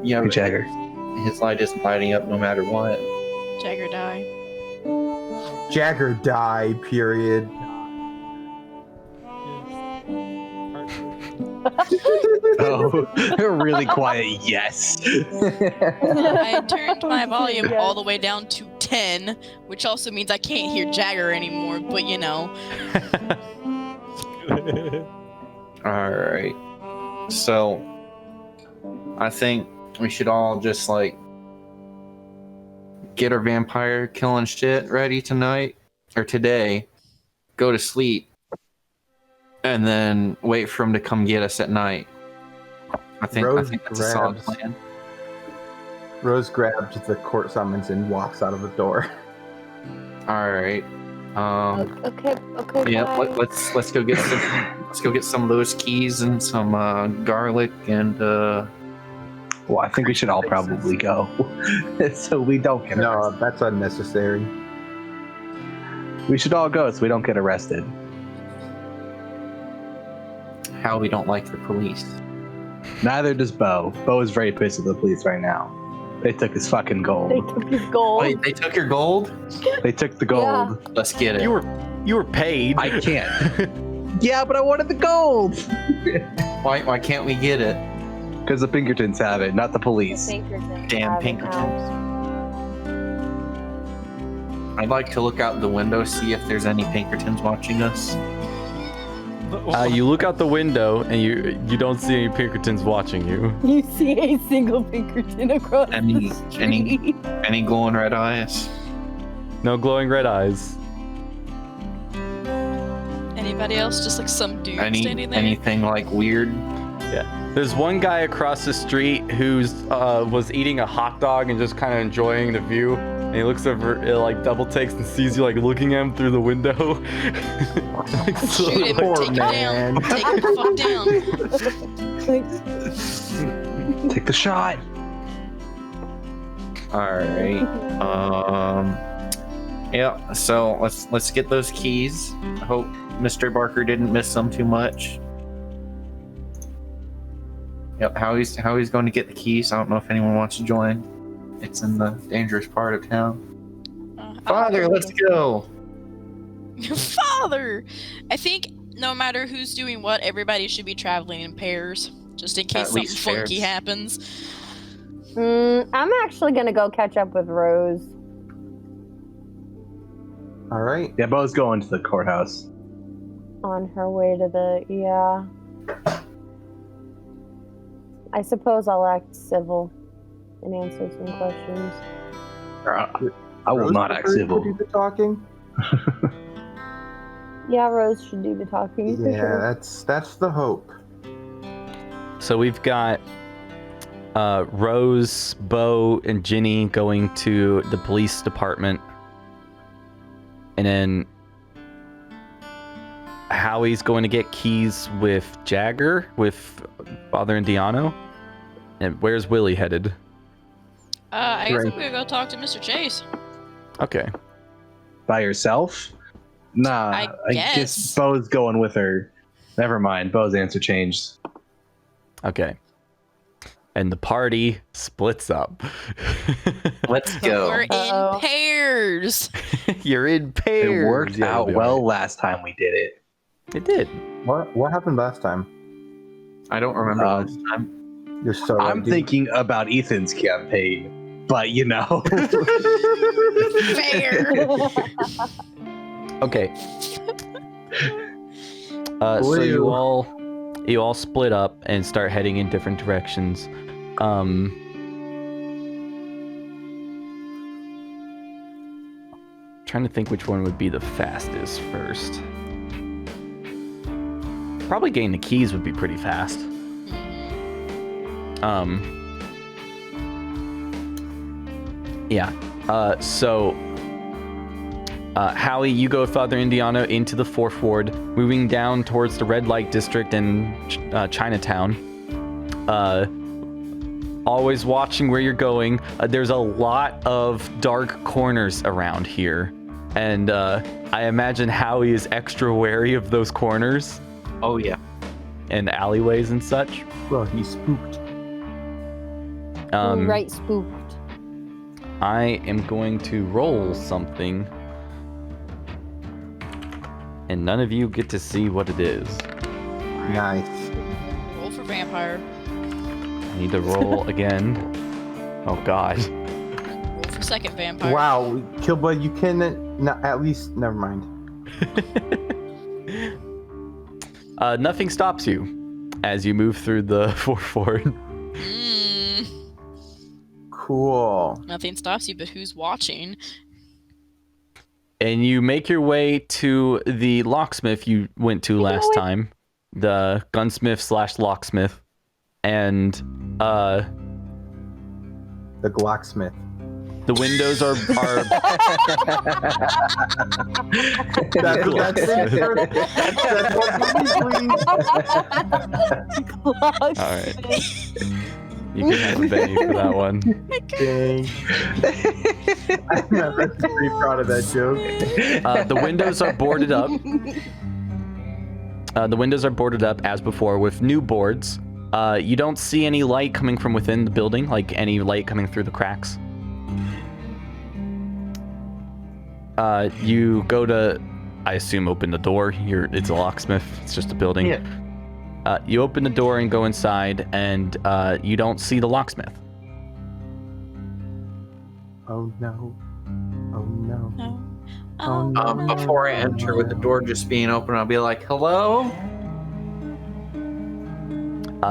Yeah, Hey, but Jagger. his light isn't lighting up no matter what. Jagger die. Jagger die, period. Oh, really quiet. Yes. I turned my volume all the way down to 10, which also means I can't hear Jagger anymore, but you know. Alright. So I think we should all just like get our vampire killing shit ready tonight or today, go to sleep, and then wait for him to come get us at night. I think Rose that's a solid grabs- plan. Rose grabs the court summons and walks out of the door. Alright. Okay. Yeah, bye. let's go get some of those keys and some garlic and Well, I think we should all probably go, so we don't get No, arrested. that's unnecessary. We should all go so we don't get arrested. how we don't like the police. Neither does Bo. Bo is very pissed at the police right now. They took his fucking gold. They took his gold. Wait, they took your gold? They took the gold. Let's get it. You were paid. I can't. Yeah, but I wanted the gold. Why can't we get it? Because the Pinkertons have it, not the police. Pinkertons Damn have it now. Pinkertons. I'd like to look out the window, see if there's any Pinkertons watching us. You look out the window and you don't see any Pinkertons watching you. You see a single Pinkerton across Any- the street. Any glowing red eyes? No glowing red eyes. Anybody else? Just like some dude standing there. Anything like weird? There's one guy across the street who's was eating a hot dog and just kind of enjoying the view. And he looks over, like double takes and sees you like looking at him through the window. Like, so, Shoot him. Poor Take him man. down. Take him the fuck down. Take the shot. All right. Yeah. So let's get those keys. I hope Mr. Barker didn't miss them too much. Yep. How he's going to get the keys? I don't know if anyone wants to join. It's in the dangerous part of town. Father, let's go. Father! I think no matter who's doing what, everybody should be traveling in pairs. Just in case At something least funky pairs. happens. I'm actually gonna go catch up with Rose. All right. Yeah, Bo's going to the courthouse. On her way to the I suppose I'll act civil and answer some questions. I will Rose not act prefers to civil. do the talking. Yeah, Rose should do the talking for Yeah, sure. that's the hope. So we've got Rose, Bo, and Ginny going to the police department. And then Howie's going to get keys with Jagger, with Father Indiano. And where's Willie headed? I guess Right. I'm gonna go talk to Mr. Chase. Okay. By yourself? Nah, I I guess. guess Bo's going with her. Never mind, Bo's answer changed. Okay. And the party splits up. Let's go. We're in Uh-oh. pairs. You're in pairs. It worked Yeah, out it'll be well alright. last time we did it. It did. What happened last time? I don't remember Um, last time. You're so right, I'm dude. thinking about Ethan's campaign, but you know. Fair. Okay. So you Blue. all split up and start heading in different directions. Trying to think which one would be the fastest first. Probably getting the keys would be pretty fast. Yeah. So Howie, you go with Father Indiano into the Fourth Ward, moving down towards the red light district in Chinatown. Always watching where you're going. There's a lot of dark corners around here, and I imagine Howie is extra wary of those corners Oh yeah. and alleyways and such. Well, he's spooked. Right, spooked. I am going to roll something, and none of you get to see what it is. Nice. Roll for vampire. I need to roll again. Oh God. Roll for second vampire. Wow, Killboy, you can at least. Never mind. Nothing stops you as you move through the Fourth Ward. Cool. Nothing stops you, but who's watching? And you make your way to the locksmith you went to last time. The gunsmith / locksmith. And The Glocksmith. The windows are Locksmith. all right. You can have a Benny for that one. Dang. I'm pretty proud of that joke. The windows are boarded up. The windows are boarded up as before with new boards. You don't see any light coming from within the building, like any light coming through the cracks. You go to, I assume, open the door. It's a locksmith. It's just a building. Yeah. You open the door and go inside, and you don't see the locksmith. Oh no. Oh no. No. Oh, no. Before I enter with the door just being open, I'll be like, "Hello."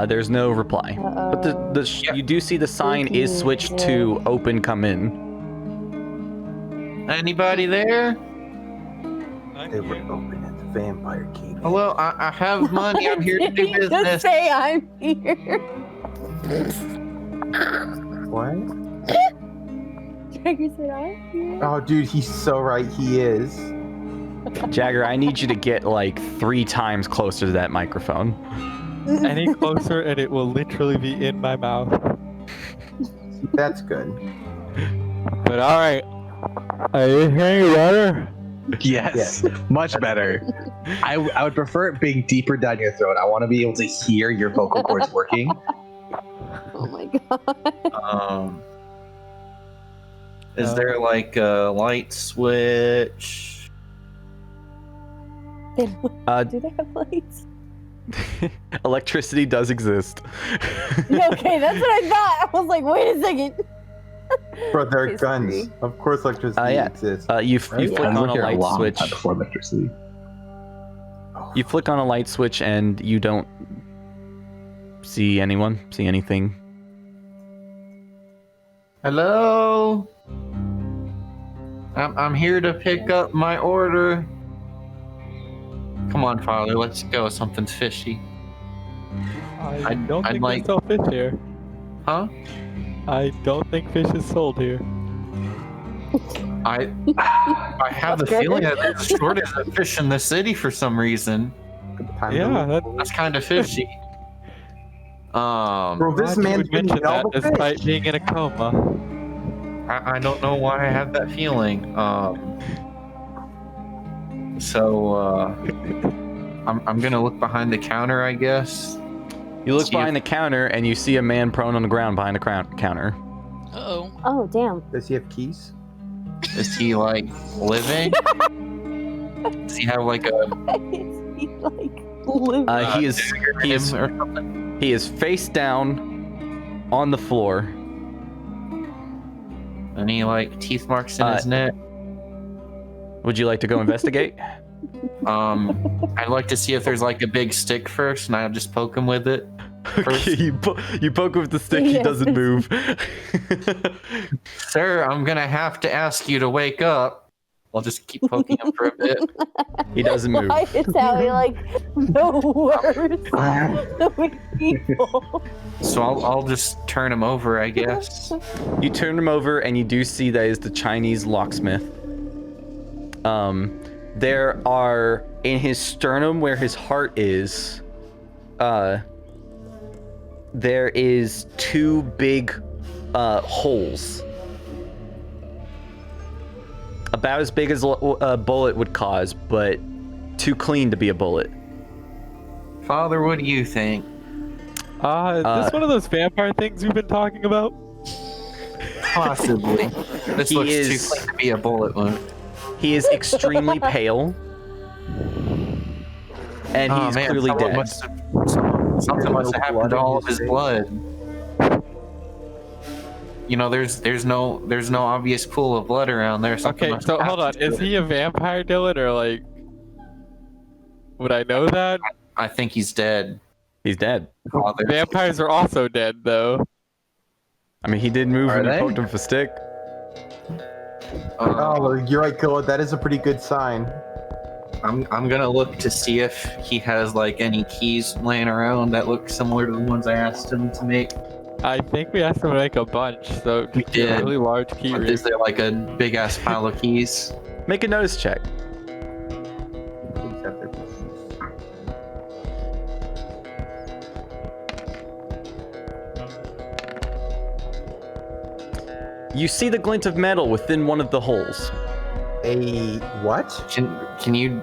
There's no reply. But you do see the sign is switched to open, come in. Anybody there? They were open at the vampire cave. Hello, I have money. I'm here to do Did you just business. say I'm here? What? Jagger said I'm here. Oh, dude, he's so right. He is. Jagger, I need you to get like 3 times closer to that microphone. Any closer and it will literally be in my mouth. That's good. But alright. Are you hearing better? Yes, much better. I would prefer it being deeper down your throat. I want to be able to hear your vocal cords working. Oh my god. Is there like a light switch? Do Uh, they have lights? Electricity does exist. Yeah, okay, that's what I thought. I was like, wait a second. Bro, there are Case guns. three. Of course electricity Yeah. exists. You flick Guns on were a here light long switch. time before electricity. You flick on a light switch and you don't see anyone, see anything. Hello? I'm here to pick up my order. Come on, Father, let's go. Something's fishy. I don't I'd think like- they sell fish here. Huh? I don't think fish is sold here. I have the feeling that there's a shortage of fish in the city for some reason. Time to Yeah, look. that, That's kind of fishy. Bro, this glad you man's would been mention eating all that the despite fish. being in a coma. I don't know why I have that feeling. I'm gonna look behind the counter, I guess. You look See behind the counter and you see a man prone on the ground behind the counter. Uh-oh. Oh, damn. Does he have keys? Is he like living? Does he have like a Is he like living? He is him or something? he is face down on the floor. Any like teeth marks in his neck? Would you like to go investigate? I'd like to see if there's like a big stick first, and I'll just poke him with it. Okay, you poke with the stick, he Yes. doesn't move. Sir, I'm gonna have to ask you to wake up. I'll just keep poking him for a bit. He doesn't move. Why is Sally like the worst people? So I'll just turn him over, I guess. You turn him over and you do see that is the Chinese locksmith. There are in his sternum where his heart is, there is 2 big holes. About as big as a bullet would cause, but too clean to be a bullet. Father, what do you think? Is this one of those vampire things we've been talking about? Possibly. This He looks is- too clean to be a bullet wound. He is extremely pale. And he's clearly someone dead. Something must have happened to all of his blood. You know, there's no obvious pool of blood around there. Something Okay, must so have hold on. happened to Is it. he a vampire, Dylan, or like... Would I know that? I think he's dead. He's dead. Father. Vampires are also dead, though. I mean, he did move Are when you they? poked him with a stick. Oh, you're right, Killa. That is a pretty good sign. I'm gonna look to see if he has like any keys laying around that look similar to the ones I asked him to make. I think we asked him to make a bunch, so We a did. really large key ring. Is there like a big ass pile of keys? Make a notice check. You see the glint of metal within one of the holes. A what? Can you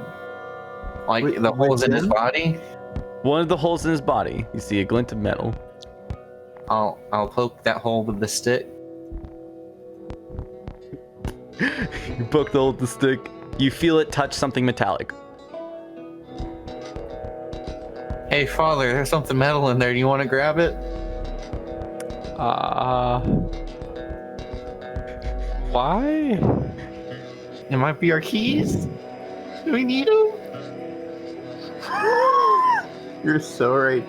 like Wait, the holes in his within? body? One of the holes in his body. You see a glint of metal. I'll poke that hole with the stick. You poke the hole with the stick. You feel it touch something metallic. Hey father, there's something metal in there. Do you want to grab it? Why? It might be our keys. Do we need them? You're so right.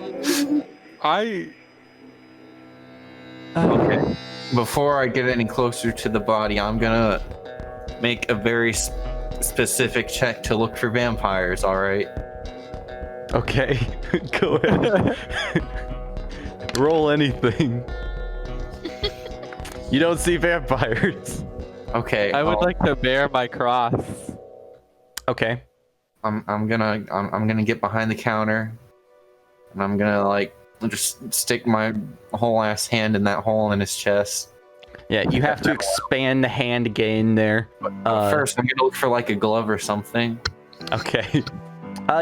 Okay. Before I get any closer to the body, I'm gonna make a very specific check to look for vampires. All right. Okay, go ahead. Roll anything. You don't see vampires. Okay. I would like to bear my cross. Okay. I'm gonna get behind the counter, and I'm gonna like just stick my whole ass hand in that hole in his chest. Yeah, you have to expand the hand to get in there. First, I'm gonna look for like a glove or something. Okay.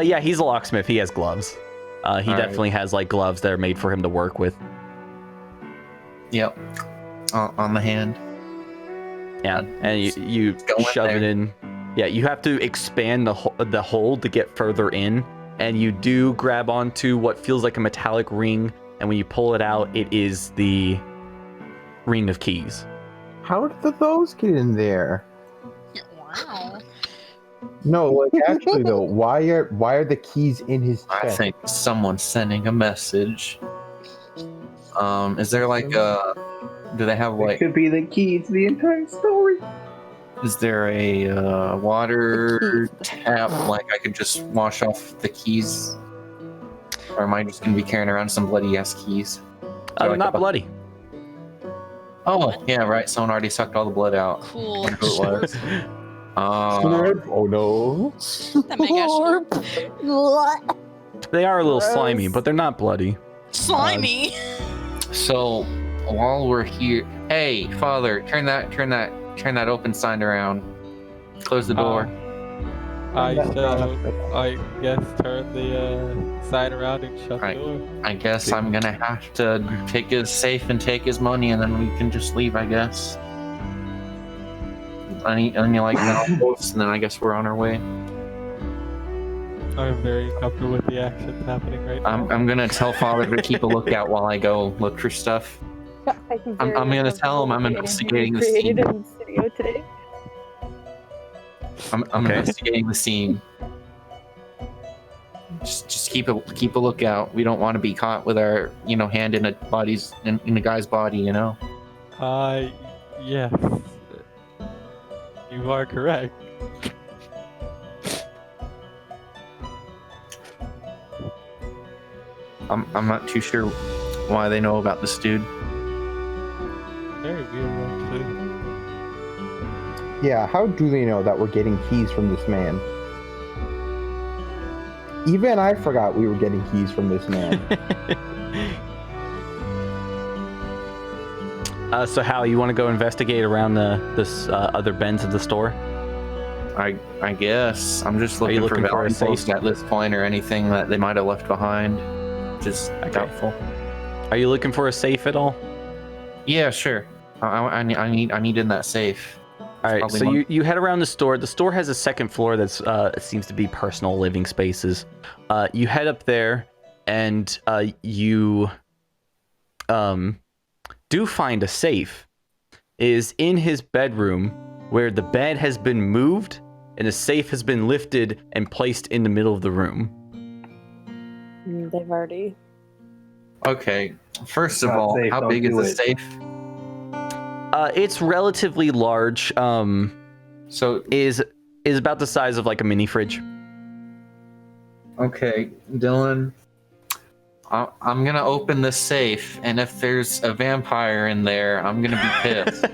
Yeah, he's a locksmith. He has gloves. He All right. definitely has like gloves that are made for him to work with. Yep. On the hand. Yeah, and you Go in shove it there. in. Yeah, you have to expand the hole to get further in, and you do grab onto what feels like a metallic ring, and when you pull it out, it is the ring of keys. How did those get in there? Wow. No, like actually though, why are the keys in his I chest? think someone's sending a message. Is there like a? Do they have It like? could be the key to the entire story. Is there a water The keys. tap like I could just wash off the keys? Or am I just gonna be carrying around some bloody ass keys? like Not a- bloody. Oh yeah, right. Someone already sucked all the blood out. Cool. Wonder who it was. Oh no. That mega What? They are a little Gross. slimy, but they're not bloody. Slimy. So while we're here, hey father, turn that open sign around. Close the door. I guess turn the sign around and shut Right. the door. I guess I'm gonna have to take his safe and take his money, and then we can just leave. I guess. And you like and then I guess we're on our way. I'm very comfortable with the actions happening right now. I'm gonna tell father to keep a lookout while I go look for stuff. I'm gonna tell him I'm investigating the scene. Created in the studio today. I'm Okay. investigating the scene. Just keep a lookout. We don't want to be caught with our hand in a guy's body. Yes. You are correct. I'm not too sure why they know about this dude. Very weird, actually. Yeah, how do they know that we're getting keys from this man? Even I forgot we were getting keys from this man. So Hal, you want to go investigate around this other bends of the store? I guess I'm just Are you looking for looking for a valuables safe? at this point or anything that they might have left behind. Just doubtful. Are you looking for a safe at all? Yeah, sure. I need in that safe. All right, Probably so one. you head around the store. The store has a second floor that's it seems to be personal living spaces. You head up there, and you do find a safe. It is in his bedroom, where the bed has been moved, and a safe has been lifted and placed in the middle of the room. They've already. Okay. First of Not all, safe, how don't big is do the it. safe? It's relatively large. So Is about the size of like a mini fridge. okay, Dylan. I'm gonna open the safe, and if there's a vampire in there, I'm gonna be pissed.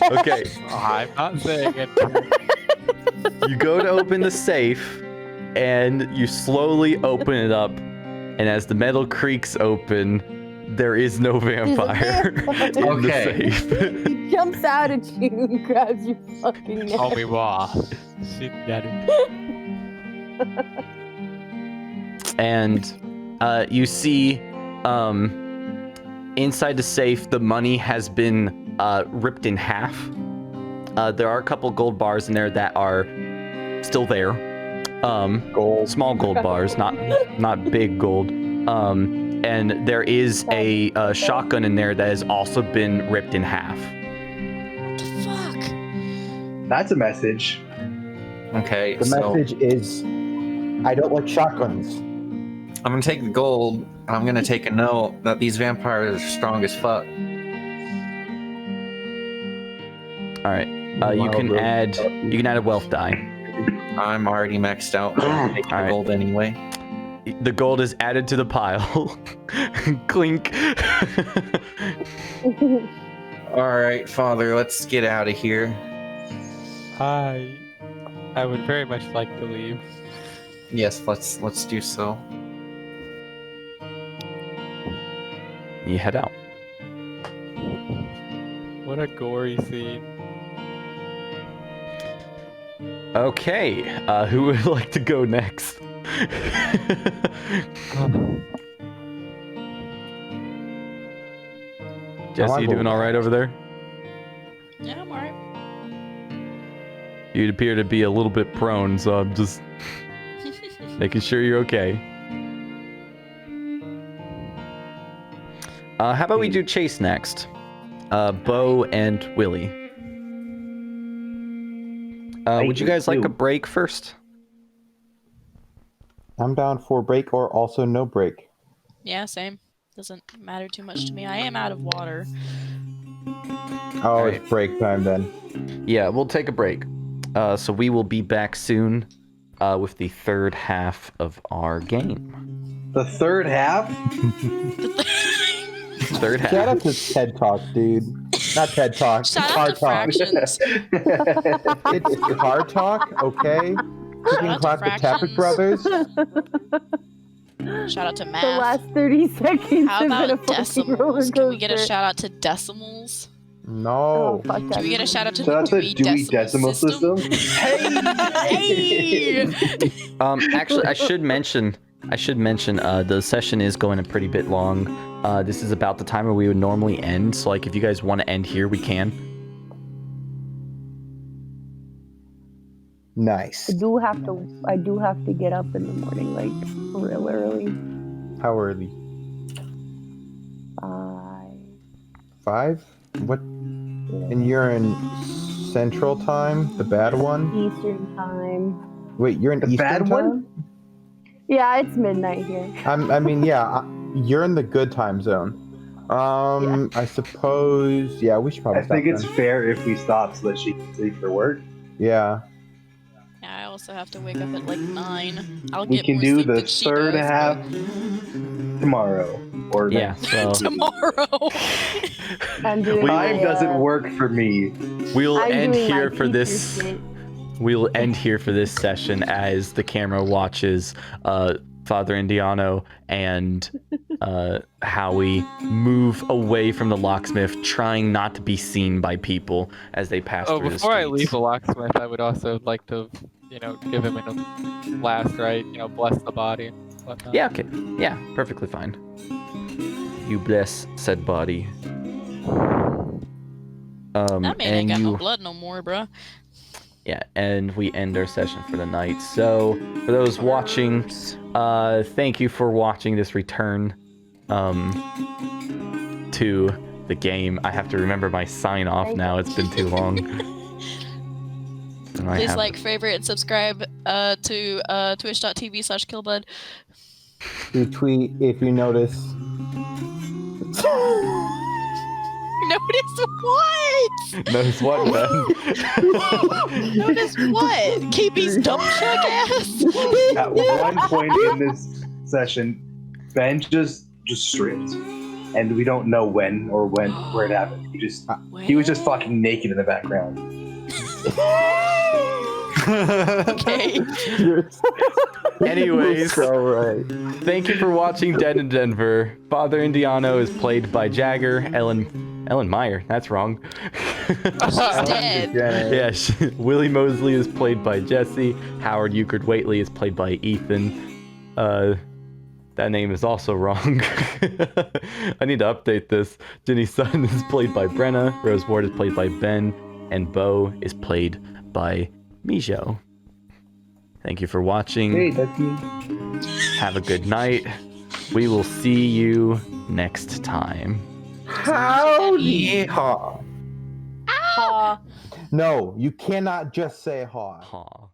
Okay, I'm not saying it. you go to open the safe, and you slowly open it up, and as the metal creaks open, there is no vampire in Okay. the safe. He jumps out at you and grabs your fucking neck. Obi-Wan. Sit down. And you see inside the safe the money has been ripped in half. There are a couple gold bars in there that are still there. Gold. Small gold bars, not big gold. And there is a shotgun in there that has also been ripped in half. What the fuck? That's a message. Okay, The so message is, I don't like shotguns. I'm gonna take the gold. And I'm gonna take a note that these vampires are strong as fuck. All right. You can add a wealth die. I'm already maxed out. I'll take the Alright. gold anyway. The gold is added to the pile. Clink. All right, Father, let's get out of here. Hi. I would very much like to leave. Yes, let's do so. You head out. What a gory scene. Okay. Who would like to go next? Jesse, you doing all right over there? Yeah, I'm alright. You appear to be a little bit prone, so I'm just making sure you're okay. How about we do Chase next? Bo and Willie. Would you guys like a break first? I'm down for break or also no break. Yeah, same. Doesn't matter too much to me. I am out of water. Oh, it's break time then. Yeah, we'll take a break. So we will be back soon with the third half of our game. The third half? Third half. Shout out to TED Talk, dude. Not TED Talk. Shout Car out to Talk. Fractions. It's Car Talk, okay? Cooking out to class with Tappet Fractions. Brothers. Shout out to The math. last 30 seconds How have been a about fucking roller decimals? Can we get a coaster. shout out to decimals? Oh, No. fuck Can that. we get a shout out to Shout out the to Dewey Dewey Decimal System. Hey! Actually, I should mention the session is going a pretty bit long. This is about the time where we would normally end. So, like, if you guys want to end here, we can. Nice. I do have to get up in the morning, like real early. How early? 5? What? And you're in Central Time, the bad one? Eastern time. Wait, you're in The Eastern bad Time? one? Yeah, it's midnight here. I mean, yeah, you're in the good time zone. I suppose, yeah, we should probably I stop think it's then. fair if we stop so that she can leave for work. Yeah. Yeah, I also have to wake up at like 9. I'll We get can more do sleep the than she third does, half but- tomorrow. Or Yeah. next. So tomorrow. I'm doing Time my, doesn't work for me. we'll I'm end doing my here for teacher this. shit. We'll end here for this session as the camera watches Father Indiano and Howie move away from the locksmith, trying not to be seen by people as they pass Oh, through the before I streets. leave the locksmith, I would also like to, give him a last rite, bless the body and whatnot. Yeah, okay. Yeah, perfectly fine. You bless said body. That man and ain't got you no blood no more, bruh. Yeah, and we end our session for the night. So, for those watching, thank you for watching this return to the game. I have to remember my sign off now. It's been too long. And I Please have- like, favorite, and subscribe to twitch.tv/killbud. Retweet if you notice. Notice what? Notice what, Ben? Notice what? KB's dump truck ass? At one point in this session, Ben just stripped, and we don't know when or where it happened. He was just fucking naked in the background. Okay. Anyways, so right. thank you for watching Dead in Denver. Father Indiano is played by Jagger. Ellen Meyer. That's wrong. She's dead. Yeah, Willie Mosley is played by Jesse. Howard Euchred Whately is played by Ethan. That name is also wrong. I need to update this. Jenny Sutton is played by Brenna. Rose Ward is played by Ben. And Bo is played by Mijo. Thank you for watching. Hey, that's me. Have a good night. We will see you next time. Howdy. Aw. No, you cannot just say haw. Aw.